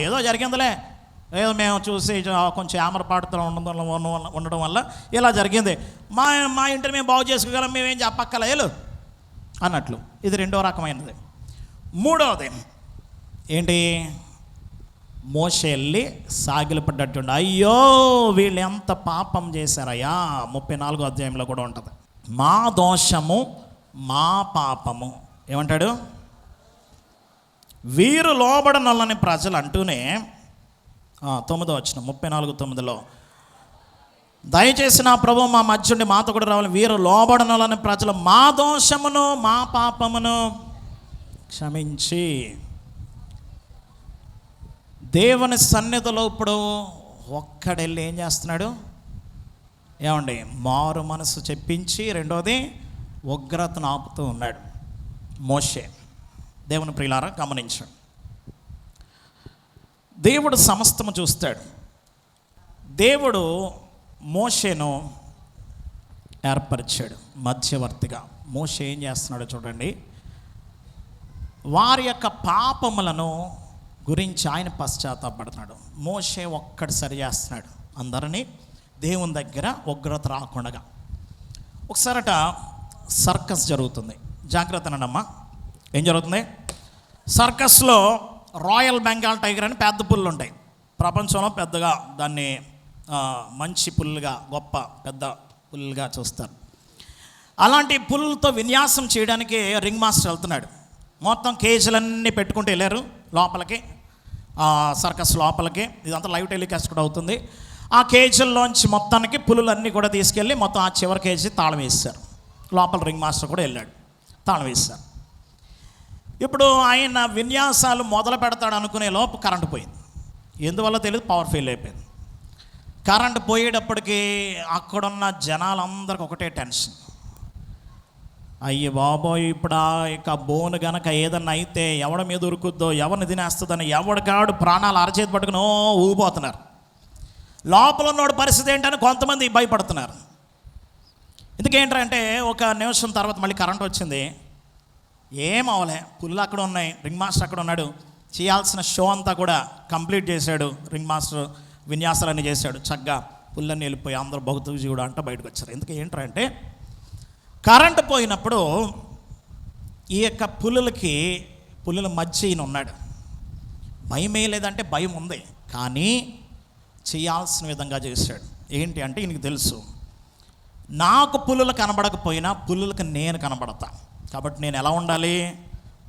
Speaker 1: ఏదో జరిగిందిలే, ఏదో మేము చూసి కొంచెం ఆమరపాటుతో ఉండడం వల్ల ఇలా జరిగింది, మా ఇంటిని మేము బాగు చేసుకోగలం, మేమేం చెప్పక్కలేదు అన్నట్లు. ఇది రెండవ రకమైనది. మూడవది ఏంటి? మోషే వెళ్ళి సాగిలపడ్డట్టుండి, అయ్యో వీళ్ళు ఎంత పాపం చేశారయ్యా. 34వ అధ్యాయంలో కూడా ఉంటుంది, మా దోషము మా పాపము. ఏమంటాడు? వీరు లోబడనొల్లని ప్రజలు అంటూనే 9వ వచనం 34:9లో, దయచేసి నా ప్రభు మా మధ్య ఉండి మాతో కూడా రావాలి, వీరు లోబడనొల్లని ప్రజలు మా దోషమును మా పాపమును క్షమించి. దేవుని సన్నిధిలో ఇప్పుడు ఒక్కడెళ్ళి ఏం చేస్తున్నాడు? ఏమండి? మారు మనసు చెప్పించి, రెండోది ఉగ్రతను ఆపుతూ ఉన్నాడు మోషే. దేవుని ప్రియులారా గమనించాడు, దేవుడు సమస్తము చూస్తాడు. దేవుడు మోషేను ఏర్పరిచాడు మధ్యవర్తిగా. మోషే ఏం చేస్తున్నాడో చూడండి. వారి యొక్క పాపములను గురించి ఆయన పశ్చాత్తాపడుతున్నాడు. మోషే ఒక్కడు సరి చేస్తున్నాడు అందరినీ, దేవుని దగ్గర ఉగ్రత రాకుండా. ఒకసారట సర్కస్ జరుగుతుంది, జాగ్రత్త అన్నమ్మా. ఏం జరుగుతుంది? సర్కస్లో రాయల్ బెంగాల్ టైగర్ అని పెద్ద పుల్లు ఉంటాయి, ప్రపంచంలో పెద్దగా దాన్ని మంచి పుల్లుగా, గొప్ప పెద్ద పుల్లుగా చూస్తారు. అలాంటి పుల్లతో విన్యాసం చేయడానికి రింగ్ మాస్టర్ వెళ్తున్నాడు. మొత్తం కేజీలన్నీ పెట్టుకుంటూ వెళ్ళారు లోపలికి, సర్కస్ లోపలికి. ఇదంతా లైవ్ టెలికాస్ట్ కూడా అవుతుంది. ఆ కేజీల్లోంచి మొత్తానికి పులులన్నీ కూడా తీసుకెళ్ళి మొత్తం ఆ చివరి కేజీ తాళం వేశారు. లోపల రింగ్ మాస్టర్ కూడా వెళ్ళాడు, తాళం వేశారు. ఇప్పుడు ఆయన విన్యాసాలు మొదలు పెడతాడు అనుకునే లోపు కరెంటు పోయింది. ఎందువల్ల తెలియదు, పవర్ ఫెయిల్ అయిపోయింది. కరెంటు పోయేటప్పటికి అక్కడున్న జనాలందరికీ ఒకటే టెన్షన్, అయ్యి బాబోయ్ ఇప్పుడు ఇక బోను గనక ఏదన్నా అయితే ఎవడి మీద ఉరుకుద్దో, ఎవరిని తినేస్తుందని ఎవడికాడు ప్రాణాలు అరచేతి పట్టుకుని ఊగిపోతున్నారు. లోపల ఉన్నోడు పరిస్థితి ఏంటని కొంతమంది భయపడుతున్నారు. ఎందుకేంటంటే ఒక నిమిషం తర్వాత మళ్ళీ కరెంట్ వచ్చింది, ఏం అవలే, పుల్లు అక్కడ ఉన్నాయి, రింగ్ మాస్టర్ అక్కడ ఉన్నాడు, చేయాల్సిన షో అంతా కూడా కంప్లీట్ చేశాడు. రింగ్ మాస్టర్ విన్యాసాలన్నీ చేశాడు, చక్కగా పుల్లన్నీ వెళ్ళిపోయి అందరూ భక్తుజీ కూడా అంట బయటకు వచ్చారు. ఎందుకు ఏంటంటే కరెంటు పోయినప్పుడు ఈ యొక్క పులుల మధ్య ఈయన ఉన్నాడు. భయమే లేదంటే భయం ఉంది, కానీ చేయాల్సిన విధంగా చేశాడు. ఏంటి అంటే ఈయనకి తెలుసు, నాకు పులులు కనబడకపోయినా పులులకు నేను కనబడతా, కాబట్టి నేను ఎలా ఉండాలి?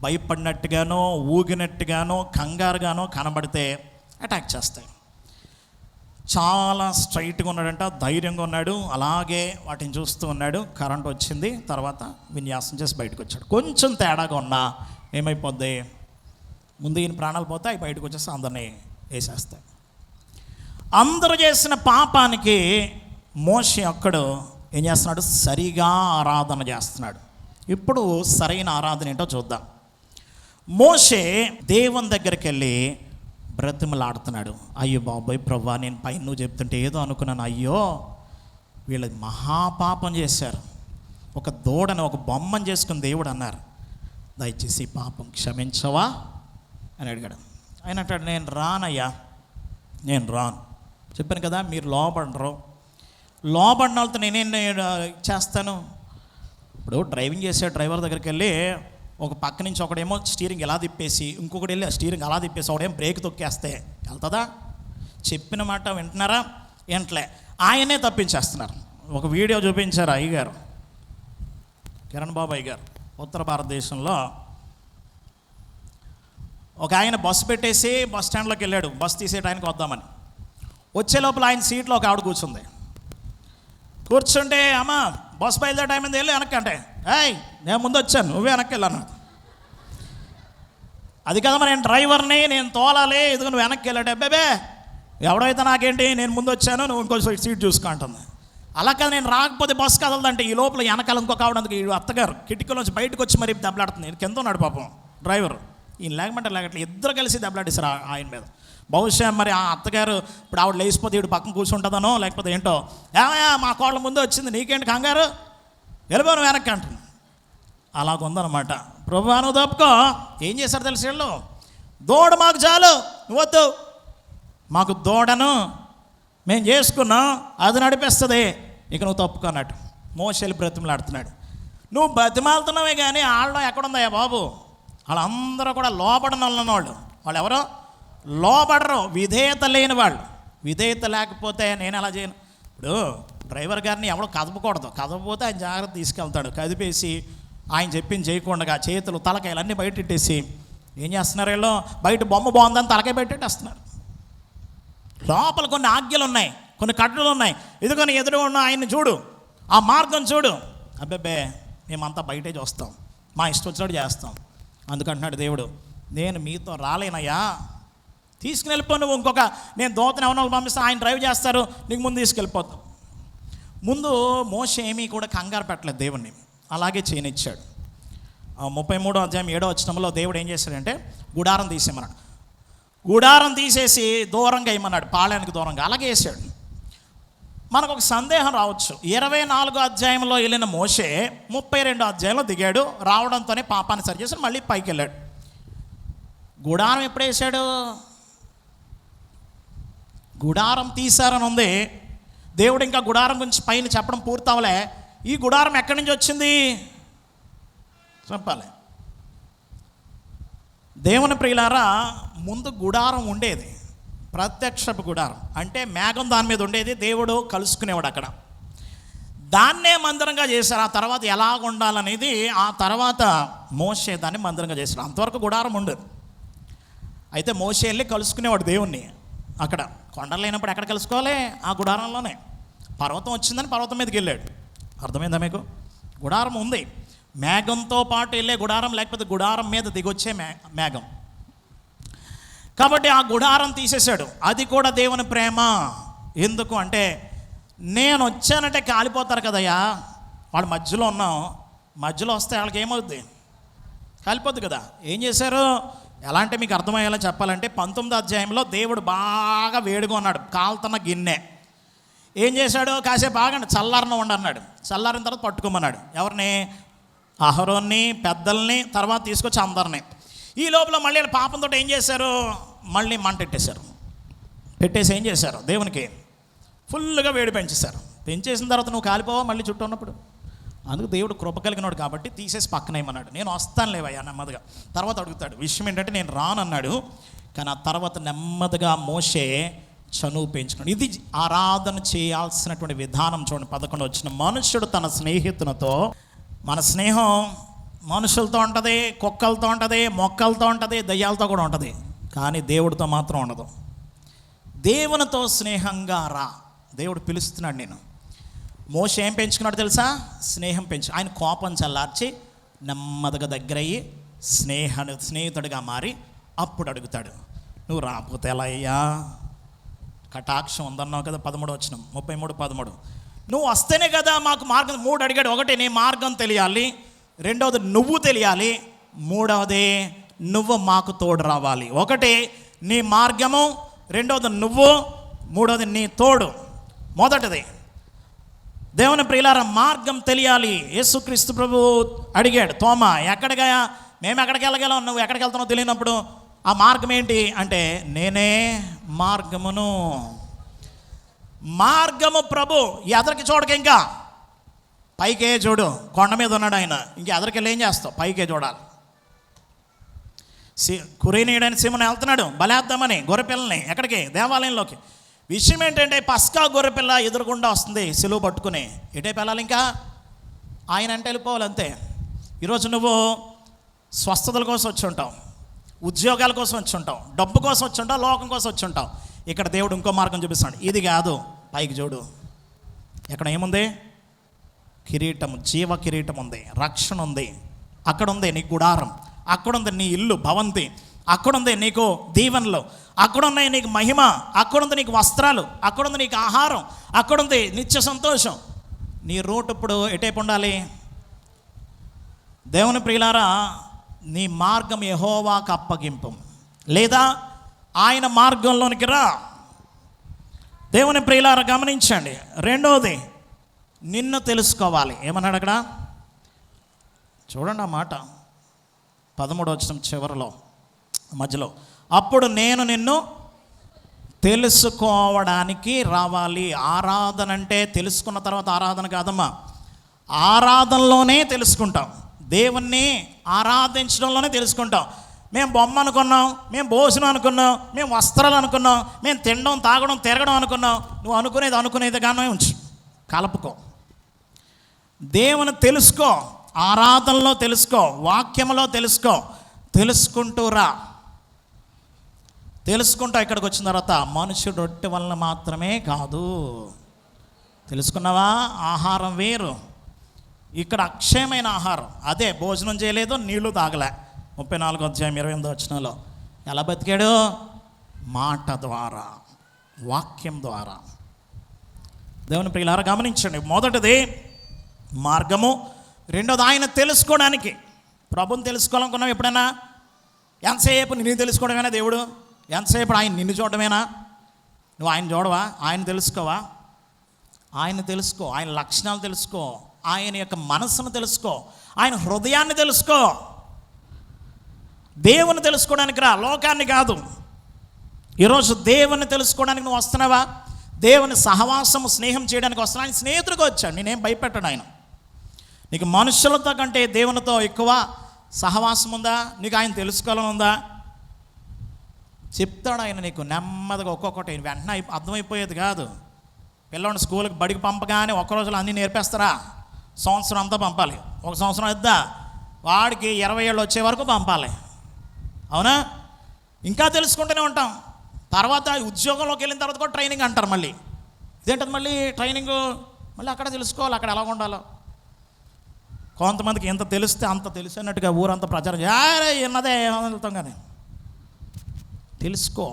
Speaker 1: భయపడినట్టుగానో ఊగినట్టుగానో కంగారుగానో కనబడితే అటాక్ చేస్తాయి. చాలా స్ట్రైట్గా ఉన్నాడంట, ధైర్యంగా ఉన్నాడు, అలాగే వాటిని చూస్తూ ఉన్నాడు. కరెంట్ వచ్చింది, తర్వాత విన్యాసం చేసి బయటకు వచ్చాడు. కొంచెం తేడాగా ఉన్నా ఏమైపోద్ది? ముందు ఈయన ప్రాణాలు పోతే అవి బయటకు వచ్చేసి అందరినీ వేసేస్తాయి. అందరూ చేసిన పాపానికి మోషే ఒక్కడు ఏం చేస్తున్నాడు? సరిగా ఆరాధన చేస్తున్నాడు. ఇప్పుడు సరైన ఆరాధన ఏంటో చూద్దాం. మోషే దేవుని దగ్గరికి వెళ్ళి బ్రతిమలాడుతున్నాడు. అయ్యో బాబోయ్ ప్రభువా, నేను పైన నువ్వు చెప్తుంటే ఏదో అనుకున్నాను, అయ్యో వీళ్ళు మహాపాపం చేశారు, ఒక దూడని ఒక బొమ్మను చేసుకుని దేవుడు అన్నారు, దయచేసి పాపం క్షమించవా అని అడిగాడు. ఆయన అంటాడు, నేను రానయ్యా, నేను రాను. చెప్పాను కదా, మీరు లోబడరు, లోబడిన వాళ్ళతో నేనేం చేస్తాను? ఇప్పుడు డ్రైవింగ్ చేసే డ్రైవర్ దగ్గరికి వెళ్ళి ఒక పక్క నుంచి ఒకడేమో స్టీరింగ్ ఎలా తిప్పేసి ఇంకొకటి వెళ్ళి స్టీరింగ్ అలా తిప్పేసి ఒకడేమో బ్రేక్ తొక్కేస్తే వెళ్తుందా? చెప్పిన మాట వింటున్నారా? వింటలే, ఆయనే తప్పించేస్తున్నారు. ఒక వీడియో చూపించారు అయ్యగారు, కిరణ్ బాబు అయ్యగారు, ఉత్తర భారతదేశంలో ఒక ఆయన బస్సు పెట్టేసి బస్ స్టాండ్లోకి వెళ్ళాడు, బస్సు తీసేయడానికి వద్దామని. వచ్చే లోపల ఆయన సీట్లో ఒక ఆవిడ కూర్చుంది. కూర్చుంటే, అమ్మ బస్సు బయలుదేరే టైం అయింది, వెళ్ళి వెనక్కి అంటే, ఏయ్ నేను ముందు వచ్చాను, నువ్వే వెనక్కి వెళ్ళాను. అది కదమ్మా, నేను డ్రైవర్ని, నేను తోలాలి, ఇదిగో నువ్వు వెనక్కి వెళ్ళాడు. అబ్బాబే ఎవడైతే నాకేంటి, నేను ముందు వచ్చాను, నువ్వు ఇంకో సీట్ చూసుకో అంటుంది. అలా కదా, నేను రాకపోతే బస్సు కదలదంటే ఈ లోపల వెనకాల ఇంకొక ఆవిడందుకు ఈ అత్తగారు కిటికీలోంచి బయటకు వచ్చి మరి దెబ్బలాడుతుంది. నేను కింద ఉన్నాడు పాపం డ్రైవర్, ఈయన లేకమంటే లేకట్లే, ఇద్దరు కలిసి దెబ్బలాడేశారు ఆయన మీద. బహుశా మరి ఆ అత్తగారు ఇప్పుడు ఆవిడ లేచిపోతే ఈవిడ పక్కన కూర్చుంటుందనో లేకపోతే ఏంటో, ఏమయ్యా మా కోళ్ళ ముందు వచ్చింది నీకేంటి కంగారు, వెళ్ళిపోను వెనక్కి అంటుంది. అలాగుందనమాట. ప్రభువా నువ్వు తప్పుకో. ఏం చేశారు తెలిసి వీళ్ళు, దూడ మాకు చాలు, నువ్వు వద్దు, మాకు దూడను మేము చేసుకున్నాం, అది నడిపిస్తుంది, ఇక నువ్వు తప్పుకో అన్నట్టు మోషేలు బ్రతిమలాడుతున్నాడు. నువ్వు బతిమాలుతున్నావే కానీ వాళ్ళలో ఎక్కడుందయ్యా బాబు, వాళ్ళందరూ కూడా లోబడనొల్లని వాళ్ళు ఎవరో లోబడరు, విధేయత లేని వాళ్ళు. విధేయత లేకపోతే నేను ఎలా చేయను. ఇప్పుడు డ్రైవర్ గారిని ఎవడో కదపకూడదు, కదపపోతే ఆయన జాగ్రత్త తీసుకెళ్తాడు. కదిపేసి ఆయన చెప్పింది చేయకుండా చేతులు తలకాయలు అన్నీ బయటెట్టేసి ఏం చేస్తున్నారు వీళ్ళు, బయట బొమ్మ బాగుందని తలకాయ పెట్టేస్తున్నారు. లోపల కొన్ని ఆజ్ఞలు ఉన్నాయి, కొన్ని కట్టలు ఉన్నాయి. ఇదిగోని ఎదురు ఉన్న ఆయన్ని చూడు, ఆ మార్గం చూడు, అబ్బబ్బే మేమంతా బయటే చూస్తాం, మా ఇష్టం వచ్చినట్టు చేస్తాం. అందుకంటున్నాడు దేవుడు, నేను మీతో రాలేనయ్యా, తీసుకుని వెళ్ళిపో నువ్వు. ఇంకొక నేను దోతని ఎవరినో పంపిస్తే ఆయన డ్రైవ్ చేస్తారు, నీకు ముందు తీసుకెళ్ళిపోతాం. ముందు మోషే ఏమీ కూడా కంగారు పెట్టలేదు దేవుణ్ణి, అలాగే చేయనిచ్చాడు. 33వ అధ్యాయం 7వ వచనంలో దేవుడు ఏం చేశాడంటే గుడారం తీసేయమన్నాడు. గుడారం తీసేసి దూరంగా వేయమన్నాడు, పాళయానికి దూరంగా, అలాగే వేసాడు. మనకు ఒక సందేహం రావచ్చు, 24వ అధ్యాయంలో వెళ్ళిన మోషే 32వ అధ్యాయంలో దిగాడు, రావడంతోనే పాపాన్ని సరిచేసి మళ్ళీ పైకి వెళ్ళాడు. గుడారం ఎప్పుడు వేసాడు, గుడారం తీశారని ఉంది. దేవుడు ఇంకా గుడారం గురించి పైన చెప్పడం పూర్తవలే. ఈ గుడారం ఎక్కడి నుంచి వచ్చింది చెప్పాలి. దేవుని ప్రియులారా, ముందు గుడారం ఉండేది, ప్రత్యక్షపు గుడారం అంటే మేఘం దాని మీద ఉండేది, దేవుడు కలుసుకునేవాడు అక్కడ. దాన్నే మందిరంగా చేశారు. ఆ తర్వాత ఎలాగ ఉండాలనేది ఆ తర్వాత మోషే దాన్ని మందిరంగా చేశాడు. అంతవరకు గుడారం ఉండదు. అయితే మోషే వెళ్ళి కలుసుకునేవాడు దేవుణ్ణి అక్కడ. కొండలు లేనప్పుడు ఎక్కడ కలుసుకోవాలి, ఆ గుడారంలోనే. పర్వతం వచ్చిందని పర్వతం మీదకి వెళ్ళాడు. అర్థమైందా మీకు? గుడారం ఉంది, మేఘంతో పాటు వెళ్ళే గుడారం, లేకపోతే గుడారం మీద దిగొచ్చే మేఘం. కాబట్టి ఆ గుడారం తీసేశాడు. అది కూడా దేవుని ప్రేమ. ఎందుకు అంటే, నేను వచ్చానంటే కాలిపోతారు కదయ్యా, వాడు మధ్యలో ఉన్నాం, మధ్యలో వస్తే వాళ్ళకి ఏమవుద్ది, కాలిపోద్ది కదా. ఏం చేశారు, ఎలా అంటే మీకు అర్థమయ్యేలా చెప్పాలంటే 19వ అధ్యాయంలో దేవుడు బాగా వేడిగా ఉన్నాడు, కాలుతున్న గిన్నె. ఏం చేశాడు, కాసేపు ఆగండి, చల్లారన ఉండన్నాడు. చల్లారిన తర్వాత పట్టుకోమన్నాడు. ఎవరిని, అహరోన్ని, పెద్దల్ని, తర్వాత తీసుకొచ్చి అందరిని. ఈ లోపల మళ్ళీ పాపంతో ఏం చేశారు, మళ్ళీ మంట పెట్టేశారు. పెట్టేసి ఏం చేశారు, దేవునికి ఫుల్గా వేడి పెంచేశారు. పెంచేసిన తర్వాత నువ్వు కాలిపోవా మళ్ళీ చుట్టూ ఉన్నప్పుడు. అందుకు దేవుడు కృప కలిగినాడు కాబట్టి తీసేసి పక్కనేయమన్నాడు. నేను వస్తాను లేవయ్యా నెమ్మదిగా. తర్వాత అడుగుతాడు. విషయం ఏంటంటే నేను రానన్నాడు, కానీ ఆ తర్వాత నెమ్మదిగా మోషే చనువు పెంచుకున్నాడు. ఇది ఆరాధన చేయాల్సినటువంటి విధానం. చూడండి 11 వచ్చిన, మనుష్యుడు తన స్నేహితునితో, మన స్నేహం మనుషులతో ఉంటుంది, కుక్కలతో ఉంటుంది, మొక్కలతో ఉంటుంది, దయ్యాలతో కూడా ఉంటుంది, కానీ దేవుడితో మాత్రం ఉండదు. దేవునితో స్నేహంగా రా, దేవుడు పిలుస్తున్నాడు. నేను మోషే ఏం పెంచుకున్నాడు తెలుసా, స్నేహం పెంచు. ఆయన కోపం చల్లార్చి నెమ్మదిగా దగ్గరయ్యి స్నేహితుడిగా మారి అప్పుడు అడుగుతాడు, నువ్వు రాకపోతే ఎలా అయ్యా, కటాక్షం ఉందన్నావు కదా 13 వచనం 33:13. నువ్వు వస్తేనే కదా మాకు మార్గం. 3 అడిగాడు. ఒకటి, నీ మార్గం తెలియాలి, రెండవది నువ్వు తెలియాలి, మూడవది నువ్వు మాకు తోడు రావాలి. ఒకటి నీ మార్గము, రెండవది నువ్వు, మూడవది నీ తోడు. మొదటిది దేవుని ప్రియులారా, మార్గం తెలియాలి. యేసుక్రీస్తు ప్రభు అడిగాడు, తోమా ఎక్కడిగా, మేము ఎక్కడికి వెళ్ళగలం, నువ్వు ఎక్కడికి వెళ్తున్నావు తెలియనప్పుడు ఆ మార్గం ఏంటి అంటే, నేనే మార్గమును. మార్గము ప్రభు. ఎదరికి చూడక, ఇంకా పైకే చూడు. కొండ మీద ఉన్నాడు ఆయన, ఇంక ఎదరికి వెళ్ళి ఏం చేస్తావు, పైకే చూడాలి. కురేనీయుడైన సీమోను వెళ్తున్నాడు బలేద్దామని గొర్రెపిల్లని, ఎక్కడికి, దేవాలయంలోకి. విషయం ఏంటంటే, పస్కా గొర్రెపిల్ల ఎదురుగుండా వస్తుంది సిలువ పట్టుకుని. ఎటైపు వెళ్ళాలి, ఇంకా ఆయన అంటే వెళ్ళిపోవాలి అంతే. ఈరోజు నువ్వు స్వస్థతల కోసం వచ్చి ఉంటావు, ఉద్యోగాల కోసం వచ్చి ఉంటావు, డబ్బు కోసం వచ్చి ఉంటావు, లోకం కోసం వచ్చి ఉంటావు. ఇక్కడ దేవుడు ఇంకో మార్గం చూపిస్తాడు. ఇది కాదు, పైకి చూడు. ఎక్కడ ఏముంది, కిరీటం, జీవ కిరీటం ఉంది, రక్షణ ఉంది. అక్కడ ఉంది నీ గుడారం, అక్కడుంది నీ ఇల్లు భవంతి, అక్కడుంది నీకు దీవెనలు, అక్కడున్నాయి నీకు మహిమ, అక్కడుంది నీకు వస్త్రాలు, అక్కడుంది నీకు ఆహారం, అక్కడుంది నిత్య సంతోషం. నీ రూట్ ఇప్పుడు ఎటైపు ఉండాలి? దేవుని ప్రియులారా, నీ మార్గం యెహోవాకు అప్పగింపు, లేదా ఆయన మార్గంలోనికి రా. దేవుని ప్రియులారా గమనించండి. రెండవది, నిన్ను తెలుసుకోవాలి. ఏమన్నాడు అక్కడ? చూడండి ఆ మాట 13వ వచనం చివరిలో మధ్యలో, అప్పుడు నేను నిన్ను తెలుసుకోవడానికి రావాలి. ఆరాధన అంటే తెలుసుకున్న తర్వాత ఆరాధన కాదమ్మా, ఆరాధనలోనే తెలుసుకుంటాం. దేవుణ్ణి ఆరాధించడంలోనే తెలుసుకుంటాం. మేము బొమ్మ అనుకున్నాం, మేము భోజనం అనుకున్నాం, మేము వస్త్రాలు అనుకున్నాం, మేము తినడం తాగడం తిరగడం అనుకున్నాం. నువ్వు అనుకునేదిగానే ఉంచు, కలుపుకో. దేవుని తెలుసుకో, ఆరాధనలో తెలుసుకో, వాక్యంలో తెలుసుకో, తెలుసుకుంటూ రా. తెలుసుకుంటా ఇక్కడికి వచ్చిన తర్వాత మనుషుడు రొట్టె వలన మాత్రమే కాదు. తెలుసుకున్నావా? ఆహారం వేరు, ఇక్కడ అక్షయమైన ఆహారం. అదే భోజనం చేయలేదు, నీళ్లు తాగలే. 34వ అధ్యాయం 28వ వచనంలో ఎలా బతికాడు? మాట ద్వారా, వాక్యం ద్వారా. దేవుని ప్రియులారా గమనించండి. మొదటిది మార్గము, రెండోది ఆయన తెలుసుకోవడానికి. ప్రభుని తెలుసుకోవాలనుకున్నావు ఎప్పుడైనా? ఎంతసేపు నిన్ను తెలుసుకోవడమేనా దేవుడు? ఎంతసేపు ఆయన నిన్ను చూడడమేనా? నువ్వు ఆయన చూడవా? ఆయన తెలుసుకోవా? ఆయన తెలుసుకో, ఆయన లక్షణాలు తెలుసుకో, ఆయన యొక్క మనస్సును తెలుసుకో, ఆయన హృదయాన్ని తెలుసుకో. దేవుని తెలుసుకోవడానికి రా, లోకాన్ని కాదు. ఈరోజు దేవుని తెలుసుకోవడానికి నువ్వు వస్తున్నావా? దేవుని సహవాసము, స్నేహం చేయడానికి వస్తున్నా. ఆయన స్నేహితుడిగా వచ్చాడు, నేనేం భయపెట్టాడు ఆయన. నీకు మనుషులతో కంటే దేవునితో ఎక్కువ సహవాసం ఉందా? నీకు ఆయన తెలుసుకోవాలని ఉందా? చెప్తాడు ఆయన నీకు నెమ్మదిగా ఒక్కొక్కటి. వెంటనే అర్థమైపోయేది కాదు. పిల్లవాడిని స్కూల్కి బడికి పంపగానే ఒక్క రోజులో అన్నీ నేర్పేస్తారా? సంవత్సరం అంతా పంపాలి. ఒక సంవత్సరం ఇద్దా, వాడికి 20 ఏళ్ళు వచ్చే వరకు పంపాలి. అవునా? ఇంకా తెలుసుకుంటూనే ఉంటాం. తర్వాత ఉద్యోగంలోకి వెళ్ళిన తర్వాత కూడా ట్రైనింగ్ అంటారు. మళ్ళీ ఇదేంటది? మళ్ళీ ట్రైనింగ్, మళ్ళీ అక్కడ తెలుసుకోవాలి, అక్కడ ఎలా ఉండాలో. కొంతమందికి ఎంత తెలిస్తే అంత తెలిసినట్టుగా ఊరంతా ప్రచారం ఉన్నదే వెళ్తాం. కానీ తెలుసుకో.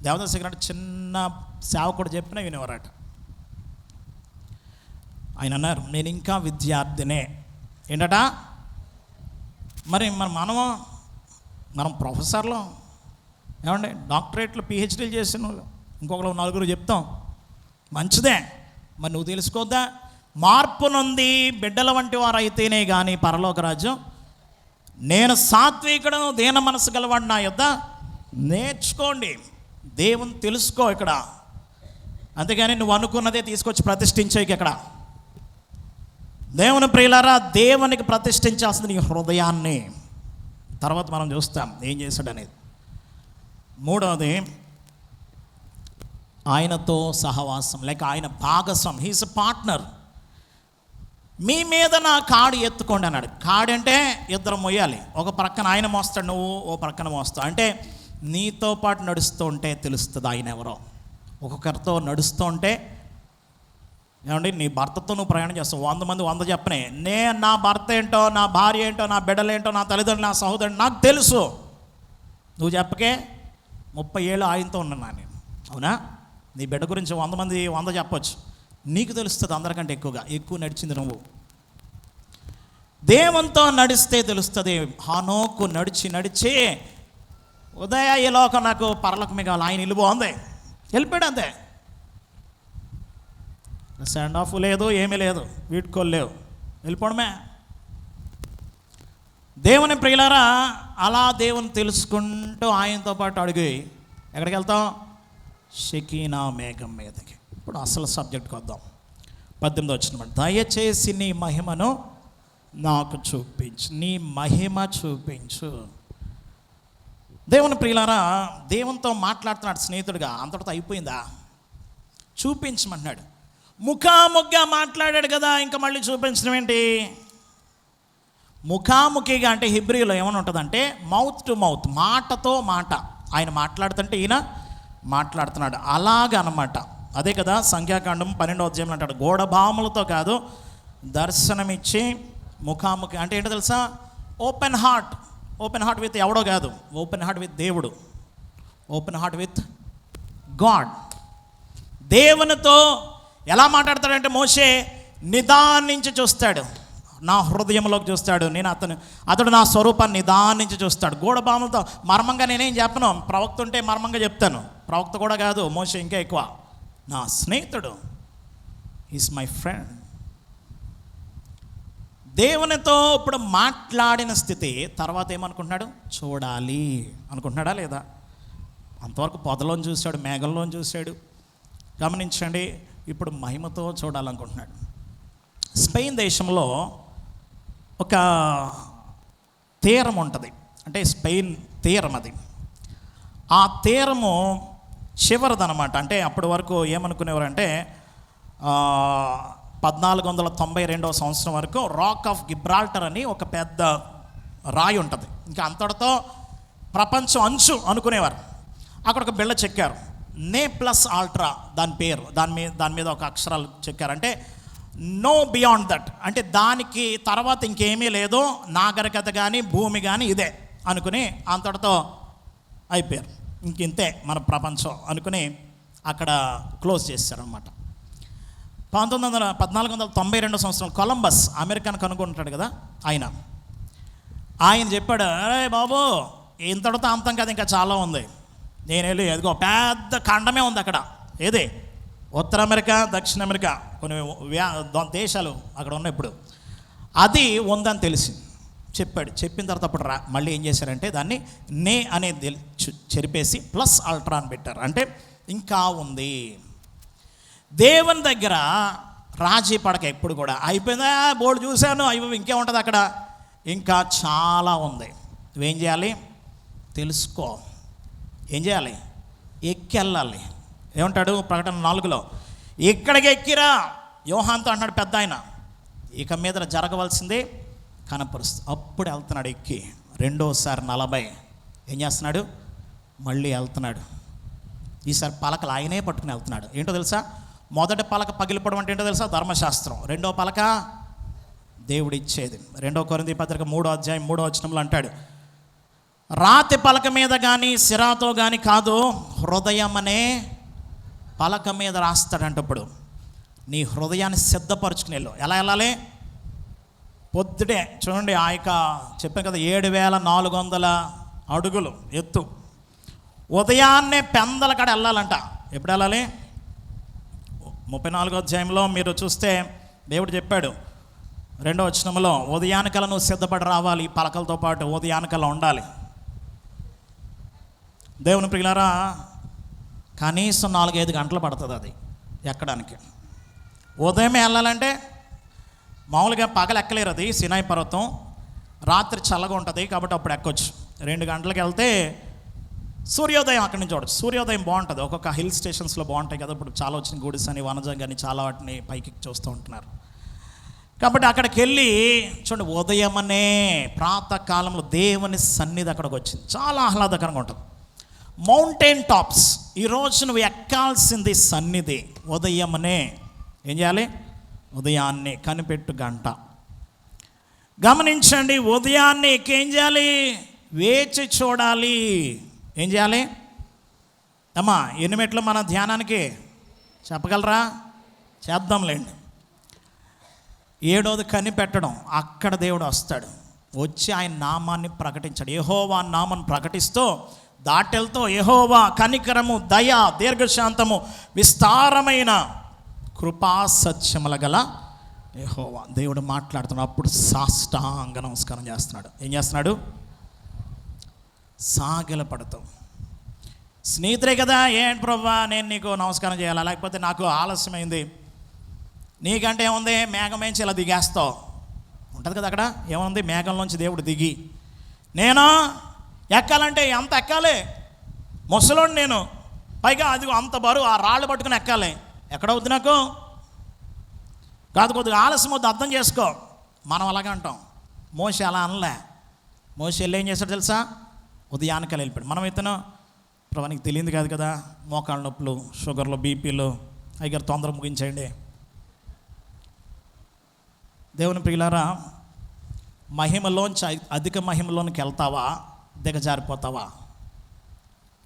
Speaker 1: దేవదాస్ దగ్గర చిన్న సేవకుడు చెప్పినా వినేవారట. ఆయన అన్నారు, నేను ఇంకా విద్యార్థినే. ఏంటట? మరి మనం ప్రొఫెసర్లు, ఏమండి, డాక్టరేట్లు, పిహెచ్డీలు చేసిన వాళ్ళు, ఇంకొకరు 4 చెప్తాం, మంచిదే. మరి నువ్వు తెలుసుకోద్దా? మార్పు నొంది బిడ్డల వంటి వారు అయితేనే కానీ పరలోక రాజ్యం. నేను సాత్వికుడను, దీన మనసు గలవాడు నా యొద్ద నేర్చుకోండి. దేవుని తెలుసుకో ఇక్కడ. అంతేగాని నువ్వు అనుకున్నదే తీసుకొచ్చి ప్రతిష్ఠించేకి ఇక్కడ. దేవుని ప్రియులారా, దేవునికి ప్రతిష్ఠించాల్సింది నీ హృదయాన్ని. తర్వాత మనం చూస్తాం ఏం చేశాడనేది. మూడవది, ఆయనతో సహవాసం, లేక ఆయన భాగస్వామి. He's a partner. మీ మీద నా కాడు ఎత్తుకోండి అన్నాడు. కాడు అంటే ఇద్దరు మొయ్యాలి. ఒక ప్రక్కన ఆయన మోస్తాడు, నువ్వు ఓ ప్రక్కన మోస్తావు. అంటే నీతో పాటు నడుస్తూ ఉంటే తెలుస్తుంది ఆయన ఎవరో. ఒక్కొక్కరితో నడుస్తూ ఉంటే, ఏమండి, నీ భర్తతో నువ్వు ప్రయాణం చేస్తావు. 100 మంది 100 చెప్పనే. నా భర్త ఏంటో, నా భార్య ఏంటో, నా బిడ్డలేంటో, నా తల్లిదండ్రులు, నా సహోదరుడు నాకు తెలుసు. నువ్వు చెప్పకే 30 ఏళ్ళు ఆయనతో ఉన్నాను నేను. అవునా? నీ బిడ్డ గురించి 100 మంది 100 చెప్పొచ్చు. నీకు తెలుస్తుంది అందరికంటే ఎక్కువ నడిచింది నువ్వు. దేవునితో నడిస్తే తెలుస్తుంది. హానోకు నడిచి ఉదయ ఈ లోకం నాకు పరలోకమే కావాలి, ఆయన ఇల్లు బాగుంది, వెళ్ళిపోయాడు అంతే. స్టాండ్ ఆఫ్ లేదు, ఏమీ లేదు, వీడ్కోలు లేవు, వెళ్ళిపోవడమే. దేవుని ప్రియులారా, అలా దేవుని తెలుసుకుంటూ ఆయనతో పాటు అడిగి ఎక్కడికి వెళ్తాం? షకీనా మేఘం మీదకి. ఇప్పుడు అసలు సబ్జెక్ట్కి వద్దాం. 18వ వచనం, దయచేసి నీ మహిమను నాకు చూపించు, నీ మహిమ చూపించు. దేవుని ప్రియులారా, దేవునితో మాట్లాడుతున్నాడు స్నేహితుడిగా. అంతటితో అయిపోయిందా? చూపించమంటున్నాడు. ముఖాముఖిగా మాట్లాడాడు కదా, ఇంకా మళ్ళీ చూపించడం ఏంటి? ముఖాముఖిగా అంటే హిబ్రీలో ఏమని ఉంటుందంటే మౌత్ టు మౌత్, మాటతో మాట. ఆయన మాట్లాడుతుంటే ఈయన మాట్లాడుతున్నాడు, అలాగనమాట. అదే కదా సంఖ్యాకాండం 12వ అధ్యాయంలో అంటాడు, గోడభాములతో కాదు దర్శనమిచ్చి ముఖాముఖి. అంటే ఏంటో తెలుసా? Open heart. Open heart with ఎవడో కాదు, ఓపెన్ హార్ట్ విత్ దేవుడు, ఓపెన్ హార్ట్ విత్ గాడ్. దేవునితో ఎలా మాట్లాడతాడంటే మోషే నిదానించి చూస్తాడు. నా హృదయంలోకి చూస్తాడు, అతడు నా స్వరూపాన్ని నిదానించి చూస్తాడు. గూఢభావంతో మర్మంగా నేనేం చెప్పను, ప్రవక్త ఉంటే మర్మంగా చెప్తాను. ప్రవక్త కూడా కాదు, మోషే ఇంకా ఎక్కువ. నా స్నేహితుడు, ఈజ్ మై ఫ్రెండ్. దేవునితో ఇప్పుడు మాట్లాడిన స్థితి తర్వాత ఏమనుకుంటున్నాడు, చూడాలి అనుకుంటున్నాడా లేదా? అంతవరకు పొదలోని చూశాడు, మేఘంలోని చూశాడు. గమనించండి, ఇప్పుడు మహిమతో చూడాలనుకుంటున్నాడు. స్పెయిన్ దేశంలో ఒక తీరం ఉంటుంది, అంటే స్పెయిన్ తీరం అది. ఆ తీరము చివరిదనమాట. అంటే అప్పటి వరకు ఏమనుకునేవారంటే 1492 సంవత్సరం వరకు రాక్ ఆఫ్ గిబ్రాల్టర్ అని ఒక పెద్ద రాయి ఉంటుంది. ఇంకా అంతటితో ప్రపంచం అంచు అనుకునేవారు. అక్కడ ఒక బిళ్ళ చెక్కారు, నే ప్లస్ ఆల్ట్రా దాని పేరు. దాని మీద ఒక అక్షరాలు చెక్కారు, అంటే నో బియాండ్ దట్, అంటే దానికి తర్వాత ఇంకేమీ లేదు, నాగరికత కానీ భూమి కానీ ఇదే అనుకుని అంతటితో అయిపోయారు. ఇంతే మన ప్రపంచం అనుకుని అక్కడ క్లోజ్ చేశారనమాట. 1492 సంవత్సరం కొలంబస్ అమెరికాను కనుక్కుంటాడు కదా, ఆయన చెప్పాడు, అరే బాబు ఇంతటితో అంతం కదా, ఇంకా చాలా ఉంది. నేను వెళ్ళి ఎదుగో పెద్ద ఖండమే ఉంది అక్కడ, ఏది ఉత్తర అమెరికా, దక్షిణ అమెరికా, కొన్ని దేశాలు అక్కడ ఉన్నాయి. ఇప్పుడు అది ఉందని తెలిసింది. చెప్పిన తర్వాత అప్పుడు మళ్ళీ ఏం చేశారంటే దాన్ని నే అనేది చెరిపేసి ప్లస్ అల్ట్రా అని పెట్టారు, అంటే ఇంకా ఉంది. దేవుని దగ్గర రాజీ పడక ఎప్పుడు కూడా. అయిపోయిందా, బోర్డు చూశాను, అయిపోయి ఇంకే ఉంటుంది అక్కడ, ఇంకా చాలా ఉంది. నువ్వేం చేయాలి, తెలుసుకో. ఏం చేయాలి, ఎక్కెళ్ళాలి. ఏమంటాడు ప్రకటన 4లో, ఇక్కడికి ఎక్కిరా యోహాన్తో అంటున్నాడు పెద్ద ఆయన, ఇక మీద జరగవలసింది కనపరుస్తూ. అప్పుడు వెళ్తున్నాడు ఎక్కి, రెండోసారి 40 ఏం చేస్తున్నాడు, మళ్ళీ వెళ్తున్నాడు. ఈసారి పలకలు ఆయనే పట్టుకుని వెళ్తున్నాడు. ఏంటో తెలుసా, మొదటి పలక పగిలిపోవడం అంటే ఏంటో తెలుసా, ధర్మశాస్త్రం. రెండో పలక దేవుడిచ్చేది. 2 కొరింథీ పత్రిక 3వ అధ్యాయం 3వ వచనంలో అంటాడు, రాతి పలక మీద కానీ సిరాతో కానీ కాదు, హృదయం అనే పలక మీద రాస్తాడంటప్పుడు నీ హృదయాన్ని సిద్ధపరచుకుని వెళ్ళు. ఎలా వెళ్ళాలి, పొద్దుటే చూడండి, ఆ యొక్క చెప్పాను కదా 7400 అడుగులు ఎత్తు, ఉదయాన్నే పెందల కాడ వెళ్ళాలంట. ఎప్పుడు వెళ్ళాలి, 34వ అధ్యాయంలో మీరు చూస్తే దేవుడు చెప్పాడు 2వ వచనంలో, ఉదయానికల్లా నువ్వు సిద్ధపడి రావాలి, ఈ పలకలతో పాటు ఉదయానికల్లా ఉండాలి. దేవుని ప్రియులారా, కనీసం 4-5 గంటలు పడుతుంది అది ఎక్కడానికి. ఉదయమే వెళ్ళాలంటే మామూలుగా పగలు ఎక్కలేరు, అది సినాయి పర్వతం, రాత్రి చల్లగా ఉంటుంది కాబట్టి అప్పుడు ఎక్కొచ్చు. 2 గంటలకు వెళ్తే సూర్యోదయం అక్కడి నుంచి చూడచ్చు. సూర్యోదయం బాగుంటుంది, ఒక్కొక్క హిల్ స్టేషన్స్లో బాగుంటాయి కదా. ఇప్పుడు చాలా వచ్చిన గుడిస్ అని, వనజం కానీ చాలా వాటిని పైకి చూస్తూ ఉంటున్నారు. కాబట్టి అక్కడికి వెళ్ళి చూడండి, ఉదయమనే ప్రాతకాలంలో దేవుని సన్నిధి అక్కడికి వచ్చింది. చాలా ఆహ్లాదకరంగా ఉంటుంది. మౌంటైన్ టాప్స్, ఈరోజు నువ్వు ఎక్కాల్సింది సన్నిధి. ఉదయమనే ఏం చేయాలి, ఉదయాన్నే కనిపెట్టు గంట. గమనించండి, ఉదయాన్నే ఏం చేయాలి, వేచి చూడాలి. ఏం చేయాలి అమ్మా, ఎన్ని మెట్లు మన ధ్యానానికి చెప్పగలరా? చేద్దాంలేండి. 7వది కనిపెట్టడం. అక్కడ దేవుడు వస్తాడు, వచ్చి ఆయన నామాన్ని ప్రకటించాడు. యెహోవా నామాన్ని ప్రకటిస్తూ దాటెళ్తో, యెహోవా కనికరము, దయ, దీర్ఘశాంతము, విస్తారమైన కృపా సత్యముల గల యెహోవా. దేవుడు మాట్లాడుతున్నాడు. అప్పుడు సాష్టాంగ నమస్కారం చేస్తున్నాడు. ఏం చేస్తున్నాడు, సాగిలపడతాం. స్నేహితుడే కదా, ఏంటి ప్రభువా నేను నీకు నమస్కారం చేయాలా, లేకపోతే నాకు ఆలస్యమైంది, నీకంటే ఏముంది, మేఘం నుంచి ఇలా దిగేస్తావు ఉంటుంది కదా. అక్కడ ఏముంది, మేఘంలోంచి దేవుడు దిగి, నేను ఎక్కాలంటే ఎంత ఎక్కాలి, ముసలోడు నేను, పైగా అది అంత బరువు, ఆ రాళ్ళు పట్టుకుని ఎక్కాలి. ఎక్కడవుద్ది నాకు కాదు, కొద్దిగా ఆలస్యం వద్దు, అర్థం చేసుకో. మనం అలాగే అంటాం. మోషే అలా అనలే. మోషే వెళ్ళి ఏం చేస్తాడు తెలుసా, ఉదయానికి వెళ్ళిపోయాడు. మనం ఇతను ప్రభు నీకు తెలియదు కాదు కదా, మోకాళ్ళ నొప్పులు, షుగర్లు, బీపీలు, అయ్యారు తొందర ముగించేయండి. దేవుని ప్రియులారా, మహిమలోంచి అధిక మహిమలోనికి వెళ్తావా, దిగజారిపోతావా,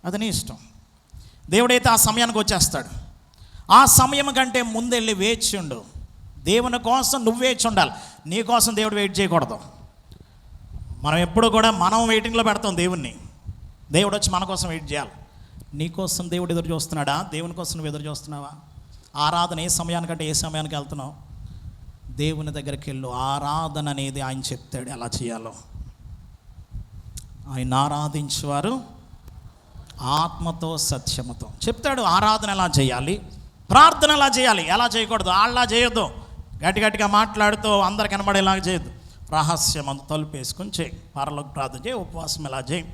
Speaker 1: అది నీ ఇష్టం. దేవుడైతే ఆ సమయానికి వచ్చేస్తాడు. ఆ సమయం కంటే ముందెళ్ళి వేచి ఉండు. దేవుని కోసం నువ్వు వేచి ఉండాలి, నీ కోసం దేవుడు వెయిట్ చేయకూడదు. మనం ఎప్పుడు కూడా మనం వెయిటింగ్లో పెడతాం దేవుణ్ణి, దేవుడు వచ్చి మన కోసం వెయిట్ చేయాలి. నీ కోసం దేవుడు ఎదురు చూస్తున్నాడా? దేవుని కోసం నువ్వు ఎదురు చూస్తున్నావా? ఆరాధన ఏ సమయానికంటే ఏ సమయానికి వెళ్తున్నావు? దేవుని దగ్గరికి వెళ్ళు. ఆరాధన అనేది ఆయన చెప్తాడు ఎలా చేయాలో. ఆయన ఆరాధించేవారు ఆత్మతో సత్యముతో చెప్తాడు. ఆరాధన ఎలా చేయాలి, ప్రార్థన ఎలా చేయాలి, ఎలా చేయకూడదు, అలా చేయొద్దు, గట్టిగా మాట్లాడుతూ అందరు కనబడేలాగా చేయొద్దు. రహస్యం అంత తలుపు వేసుకొని చేయి. పరలోక ప్రార్థన చేయి, ఉపవాసం ఎలా చేయి.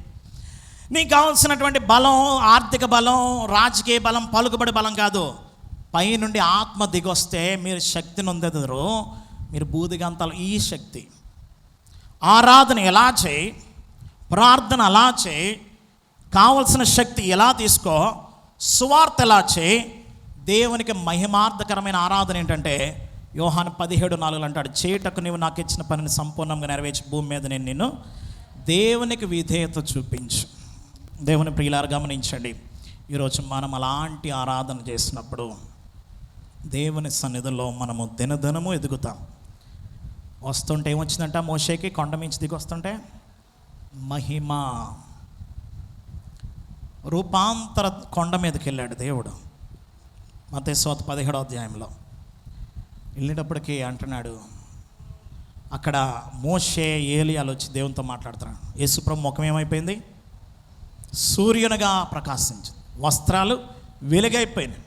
Speaker 1: నీకు కావాల్సినటువంటి బలం ఆర్థిక బలం, రాజకీయ బలం, పలుకుబడి బలం కాదు. పైనుండి ఆత్మ దిగొస్తే మీరు శక్తిని పొందెదరు. మీరు బూదిగంతాలు ఈ శక్తి. ఆరాధన ఎలా చేయి, ప్రార్థన ఎలా చేయి, కావలసిన శక్తి ఎలా తీసుకో, సువార్త ఎలా చేయి. దేవునికి మహిమార్థకరమైన ఆరాధన ఏంటంటే యోహాను 17:4 అంటాడు, చేటకు నీవు నాకు ఇచ్చిన పనిని సంపూర్ణంగా నెరవేర్చి భూమి మీద నేను నిన్ను దేవునికి విధేయత చూపించు. దేవుని ప్రియులారా గమనించండి, ఈరోజు మనం అలాంటి ఆరాధన చేసినప్పుడు దేవుని సన్నిధిలో మనము దినదినము ఎదుగుతాం. వస్తుంటే ఏమొచ్చిందంట మోషేకి? కొండ మించి దిగి వస్తుంటే మహిమ, రూపాంతర కొండ మీదకి వెళ్ళాడు దేవుడు. మత్తయి 17:17 వెళ్ళేటప్పటికి అంటున్నాడు, అక్కడ మోషే ఏలియాలు వచ్చి దేవునితో మాట్లాడుతున్నాడు. యేసుప్రభు ముఖం ఏమైపోయింది? సూర్యునిగా ప్రకాశించింది, వస్త్రాలు వెలుగైపోయినాయి.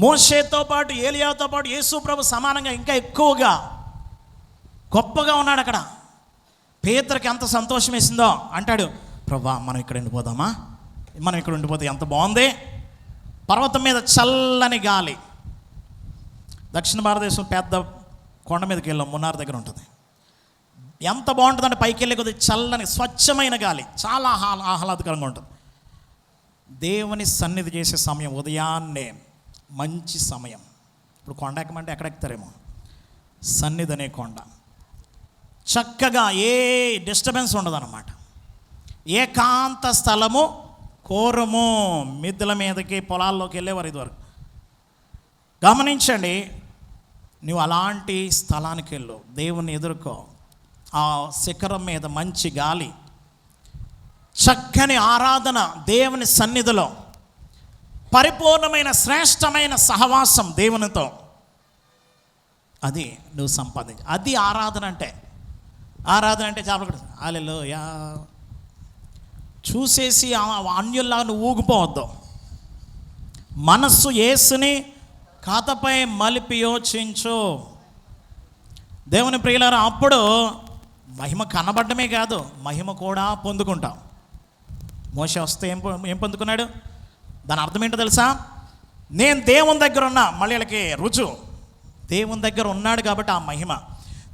Speaker 1: మోషేతో పాటు ఏలియాతో పాటు యేసుప్రభు సమానంగా ఇంకా ఎక్కువగా గొప్పగా ఉన్నాడు. అక్కడ పేతురుకి ఎంత సంతోషం వేసిందో అంటాడు, ప్రభా మనం ఇక్కడ ఉండిపోదామా, మనం ఇక్కడ ఉండిపోతే ఎంత బాగుంది. పర్వతం మీద చల్లని గాలి. దక్షిణ భారతదేశం పెద్ద కొండ మీదకి వెళ్ళాం, మున్నార్ దగ్గర ఉంటుంది. ఎంత బాగుంటుందంటే పైకి వెళ్ళే కొద్దిగా చల్లని స్వచ్ఛమైన గాలి, చాలా ఆహ్లాదకరంగా ఉంటుంది. దేవుని సన్నిధి చేసే సమయం ఉదయాన్నే మంచి సమయం. ఇప్పుడు కొండ ఎక్కమంటే ఎక్కడ ఎక్కుతారేమో, సన్నిధి అనే కొండ. చక్కగా ఏ డిస్టర్బెన్స్ ఉండదు అన్నమాట. ఏకాంత స్థలము కోరము. మిద్దెల మీదకి పొలాల్లోకి వెళ్ళేవారు ఇదివరకు. గమనించండి, నువ్వు అలాంటి స్థలానికి వెళ్ళు, దేవుని ఎదుర్కో. ఆ శిఖరం మీద మంచి గాలి, చక్కని ఆరాధన, దేవుని సన్నిధిలో పరిపూర్ణమైన శ్రేష్టమైన సహవాసం దేవునితో, అది నువ్వు సంపాదించు. అది ఆరాధన అంటే. ఆరాధన అంటే చేపలు హల్లెలూయా చూసేసి అన్యుల్లా నువ్వు ఊగిపోవద్దు. మనస్సు యేసుని కథపై మలిపి యోచించు. దేవుని ప్రియులారా, అప్పుడు మహిమ కనబడమే కాదు, మహిమ కూడా పొందుకుంటాం. మోషే వస్తే ఏం పొందుకున్నాడు? దాని అర్థం ఏంటో తెలుసా? నేను దేవుని దగ్గర ఉన్నా. మళ్ళీ వీళ్ళకి రుజువు, దేవుని దగ్గర ఉన్నాడు కాబట్టి ఆ మహిమ.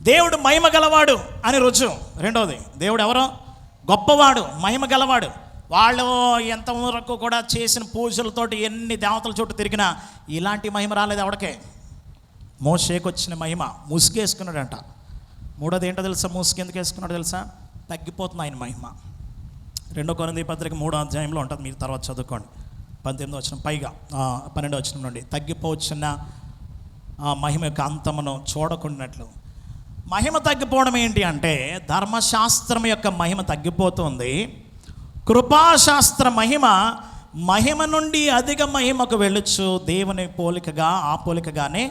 Speaker 1: దేవుడు మహిమ గలవాడు అని రుజువు. రెండవది, దేవుడు ఎవరో గొప్పవాడు, మహిమ గలవాడు. వాళ్ళు ఎంతవరకు కూడా చేసిన పూజలతోటి ఎన్ని దేవతల చుట్టూ తిరిగినా ఇలాంటి మహిమ రాలేదు ఎవడికే. మోషేకి వచ్చిన మహిమ ముసుగేసుకున్నాడంట. మూడోది ఏంటో తెలుసా? ముసుగు ఎందుకు వేసుకున్నాడు తెలుసా? తగ్గిపోతుంది ఆయన మహిమ. 2 కొరింథీ పత్రిక 3వ ఉంటుంది, మీరు తర్వాత చదువుకోండి. 18 పైగా 12 నుండి తగ్గిపోవచ్చిన మహిమ యొక్క అంతమును చూడకుండాట్లు. మహిమ తగ్గిపోవడం ఏంటి అంటే, ధర్మశాస్త్రం యొక్క మహిమ తగ్గిపోతుంది. కృపాశాస్త్ర మహిమ నుండి అధిక మహిమకు వెళ్ళొచ్చు. దేవుని పోలికగా, ఆ పోలికగానే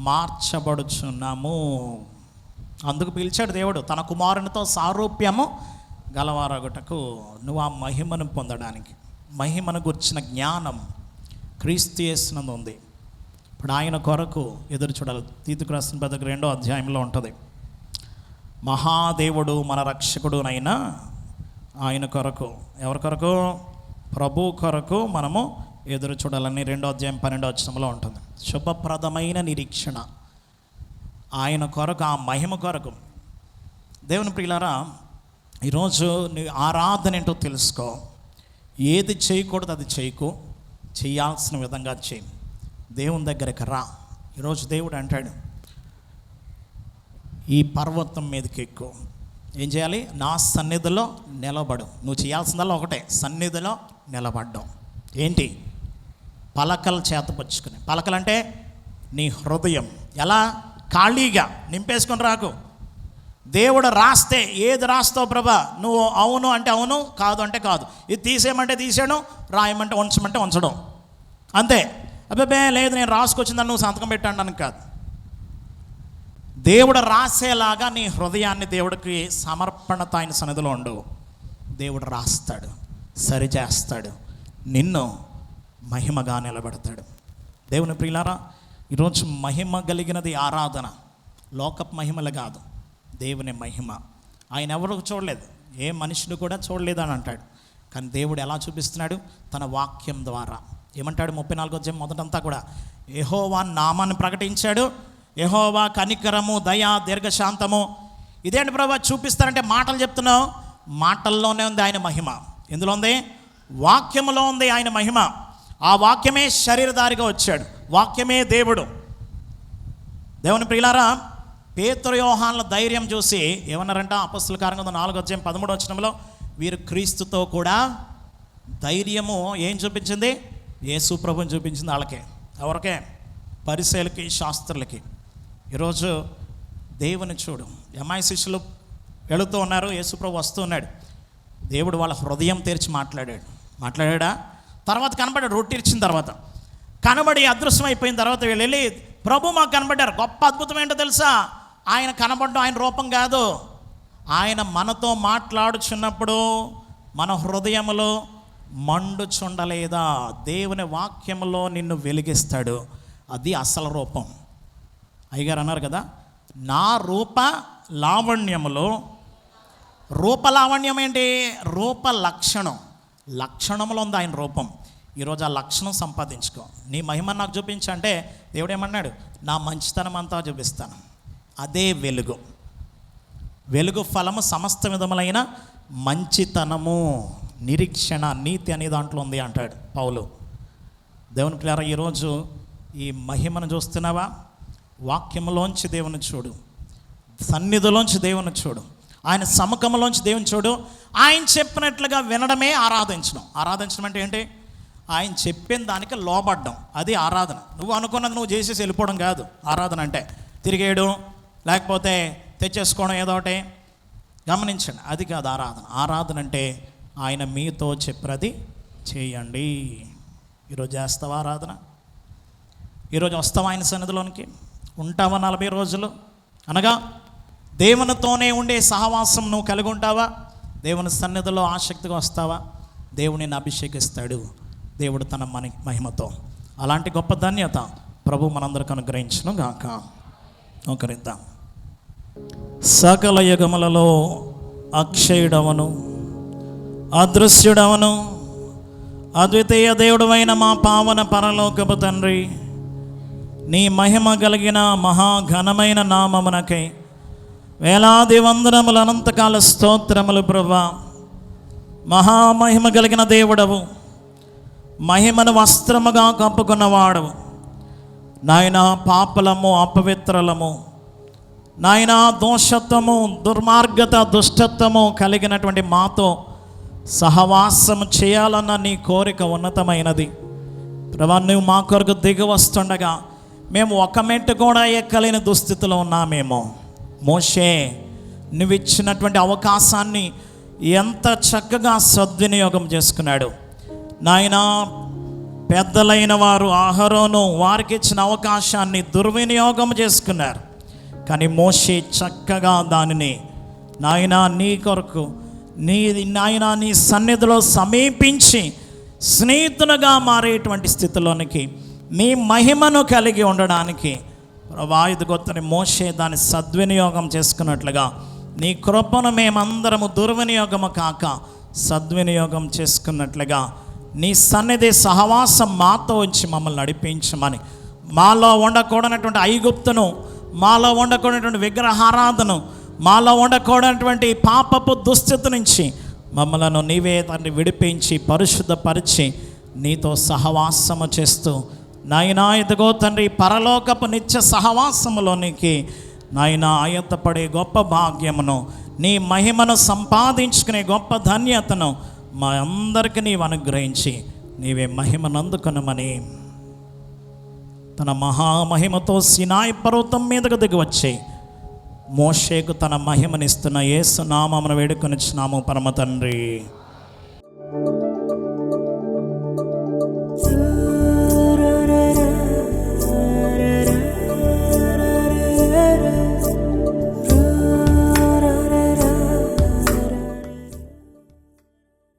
Speaker 1: మార్చబడుచున్నాము. అందుకు పిలిచాడు దేవుడు తన కుమారునితో సారూప్యము గలవారగుటకు. నువ్వు ఆ మహిమను పొందడానికి, మహిమను గుర్చిన జ్ఞానం క్రీస్తు యేసునందు ఉంది. ఇప్పుడు ఆయన కొరకు ఎదురు చూడాలి. తీతుకు రాసిన పత్రిక 2వ ఉంటుంది. మహాదేవుడు మన రక్షకుడునైనా ఆయన కొరకు, ఎవరి కొరకు? ప్రభు కొరకు మనము ఎదురు చూడాలని 2వ 12 ఉంటుంది. శుభప్రదమైన నిరీక్షణ ఆయన కొరకు, ఆ మహిమ కొరకు. దేవుని ప్రియులారా, ఈరోజు నీ ఆరాధన ఏంటో తెలుసుకో. ఏది చేయకూడదు అది చేయకు, చేయాల్సిన విధంగా చేయి. దేవుని దగ్గరికి రా. ఈరోజు దేవుడు అంటాడు, ఈ పర్వతం మీదకి ఎక్కు. ఏం చేయాలి? నా సన్నిధిలో నిలబడు. నువ్వు చేయాల్సిందల్లా ఒకటే, సన్నిధిలో నిలబడ్డం. ఏంటి? పలకలు చేతపరుచుకుని. పలకలంటే నీ హృదయం. ఎలా? ఖాళీగా నింపేసుకొని రాకు. దేవుడు రాస్తే ఏది రాస్తావు ప్రభా? నువ్వు అవును అంటే అవును, కాదు అంటే కాదు, ఇది తీసేయమంటే తీసేయడం, రాయమంటే ఉంచమంటే ఉంచడం, అంతే. అబ్బాబే లేదు నేను రాసుకొచ్చిందని నువ్వు సంతకం పెట్టాడానికి కాదు. దేవుడు రాసేలాగా నీ హృదయాన్ని దేవుడికి సమర్పణత ఆయన సన్నిధిలో ఉండు. దేవుడు రాస్తాడు, సరిచేస్తాడు, నిన్ను మహిమగా నిలబెడతాడు. దేవుని ప్రియులారా, ఈరోజు మహిమ కలిగినది ఆరాధన. లోకపు మహిమలు కాదు, దేవుని మహిమ. ఆయన ఎవరు చూడలేదు, ఏ మనుషుడు కూడా చూడలేదు అని అంటాడు. కానీ దేవుడు ఎలా చూపిస్తున్నాడు? తన వాక్యం ద్వారా. ఏమంటాడు? 34వ అధ్యాయం మొదటంతా కూడా యెహోవా నామాన్ని ప్రకటించాడు. యెహోవా కనికరము, దయ, దీర్ఘశాంతము. ఇదేంటి ప్రభా చూపిస్తారంటే మాటలు చెప్తున్నావు? మాటల్లోనే ఉంది ఆయన మహిమ. ఎందులో ఉంది? వాక్యములో ఉంది ఆయన మహిమ. ఆ వాక్యమే శరీరధారిగా వచ్చాడు, వాక్యమే దేవుడు. దేవుని ప్రియులారా, పేతురు యోహానుల ధైర్యం చూసి ఏమన్నారంట? అపొస్తలుల కార్యగ్రంథం 4వ అధ్యాయం 13వ వచనంలో వీరు క్రీస్తుతో కూడా ధైర్యము ఏం చూపించింది? యేసు ప్రభుని చూపించింది. వాళ్ళకే. ఎవరికే? పరిసయ్యులకి, శాస్త్రులకి. ఈరోజు దేవుని చూడు, ఎమ్మాయి శిష్యులు వెళుతూ ఉన్నారు, యేసు ప్రభు వస్తూ ఉన్నాడు. దేవుడు వాళ్ళ హృదయం తెరిచి మాట్లాడా? తర్వాత కనబడ్డాడు. రొట్టె ఇచ్చిన తర్వాత కనబడి అదృశ్యం అయిపోయిన తర్వాత వీళ్ళు వెళ్ళి ప్రభు మాకు కనబడ్డారు. గొప్ప అద్భుతం ఏంటో తెలుసా? ఆయన కనబడడం ఆయన రూపం కాదు. ఆయన మనతో మాట్లాడుచున్నప్పుడు మన హృదయములో మండుచుండలేదా? దేవుని వాక్యములో నిన్ను వెలిగిస్తాడు. అది అసలు రూపం. అయ్యగారు అన్నారు కదా, నా రూప లావణ్యములో. రూపలావణ్యం ఏంటి? రూప లక్షణం. లక్షణంలో ఉంది ఆయన రూపం. ఈరోజు ఆ లక్షణం సంపాదించుకో. నీ మహిమ నాకు చూపించంటే దేవుడు ఏమన్నాడు? నా మంచితనం అంతా చూపిస్తాను. అదే వెలుగు. వెలుగు ఫలము సమస్త విధములైన మంచితనము, నిరీక్షణ, నీతి అనే దాంట్లో ఉంది అంటాడు పౌలు. దేవుని ప్రియులారా, ఈరోజు ఈ మహిమను చూస్తున్నావా? వాక్యములోంచి దేవుని చూడు, సన్నిధిలోంచి దేవుని చూడు, ఆయన సముఖంలోంచి దేవుని చూడు. ఆయన చెప్పినట్లుగా వినడమే ఆరాధించడం. ఆరాధించడం అంటే ఏంటి? ఆయన చెప్పిన దానికి లోబడ్డం. అది ఆరాధన. నువ్వు అనుకున్నది నువ్వు చేసేసి వెళ్ళిపోవడం కాదు ఆరాధన అంటే. తిరిగేయడం, లేకపోతే తెచ్చేసుకోవడం ఏదో ఒకటి. గమనించండి, అది కాదు ఆరాధన. ఆరాధన అంటే ఆయన మీతో చెప్పినది చేయండి. ఈరోజు చేస్తావా ఆరాధన? ఈరోజు వస్తావా ఆయన సన్నిధిలోనికి? ఉంటావా 40 రోజులు? అనగా దేవునితోనే ఉండే సహవాసం నువ్వు కలిగి ఉంటావా? దేవుని సన్నిధిలో ఆసక్తిగా వస్తావా? దేవుడిని అభిషేకిస్తాడు దేవుడు తన మహిమతో. అలాంటి గొప్ప ధన్యత ప్రభు మనందరికీ అనుగ్రహించును గాక. ఒకరిద్దాం. సకల యుగములలో అక్షయుడవను, అదృశ్యుడవను, అద్వితీయ దేవుడవైన మా పావన పరలోకపు తండ్రి, నీ మహిమ కలిగిన మహాఘనమైన నామమునకై వేలాది వందనములు, అనంతకాల స్తోత్రములు ప్రభువా. మహామహిమ కలిగిన దేవుడవు, మహిమను వస్త్రముగా కప్పుకున్నవాడవు నాయన. పాపలము, అపవిత్రలము నాయన, దోషత్వము, దుర్మార్గత, దుష్టత్వము కలిగినటువంటి మాతో సహవాసము చేయాలన్న నీ కోరిక ఉన్నతమైనది ప్రభువా. నువ్వు మా కొరకు దిగి వస్తుండగా మేము ఒక మెట్టు కూడా ఎక్కలేని దుస్థితిలో ఉన్నామేమో. మోషే నువ్వు ఇచ్చినటువంటి అవకాశాన్ని ఎంత చక్కగా సద్వినియోగం చేసుకున్నాడు నాయన. పెద్దలైన వారు అహరోను వారికి ఇచ్చిన అవకాశాన్ని దుర్వినియోగం చేసుకున్నారు. కానీ మోషే చక్కగా దానిని నాయన నీ కొరకు నాయన నీ సన్నిధిలో సమీపించి స్నేహితునిగా మారేటువంటి స్థితిలోనికి నీ మహిమను కలిగి ఉండడానికి వాయుధగొత్తని మోషే దాన్ని సద్వినియోగం చేసుకున్నట్లుగా నీ కృపను మేమందరము దుర్వినియోగము కాక సద్వినియోగం చేసుకున్నట్లుగా నీ సన్నిధి సహవాసం మాతో ఉంచి మమ్మల్ని నడిపించమని, మాలో ఉండకూడనటువంటి ఐగుప్తును, మాలో ఉండకూడనటువంటి విగ్రహారాధను, మాలో ఉండకూడనటువంటి పాపపు దుస్థితి నుంచి మమ్మలను నీవే తండ్రి విడిపించి పరిశుద్ధపరిచి నీతో సహవాసము చేస్తూ నాయనా ఇదిగో తండ్రి పరలోకపు నిత్య సహవాసములోనికి నాయన ఆయత్తపడే గొప్ప భాగ్యమును, నీ మహిమను సంపాదించుకునే గొప్ప ధన్యతను మా అందరికీ నీవు అనుగ్రహించి నీవే మహిమను అందుకొనమని తన మహామహిమతో సినాయి పర్వతం మీదకు దిగి వచ్చి మోషేకు తన మహిమనిస్తున్న యేసు నామమున వేడుకొనిచున్నాము పరమ తండ్రి.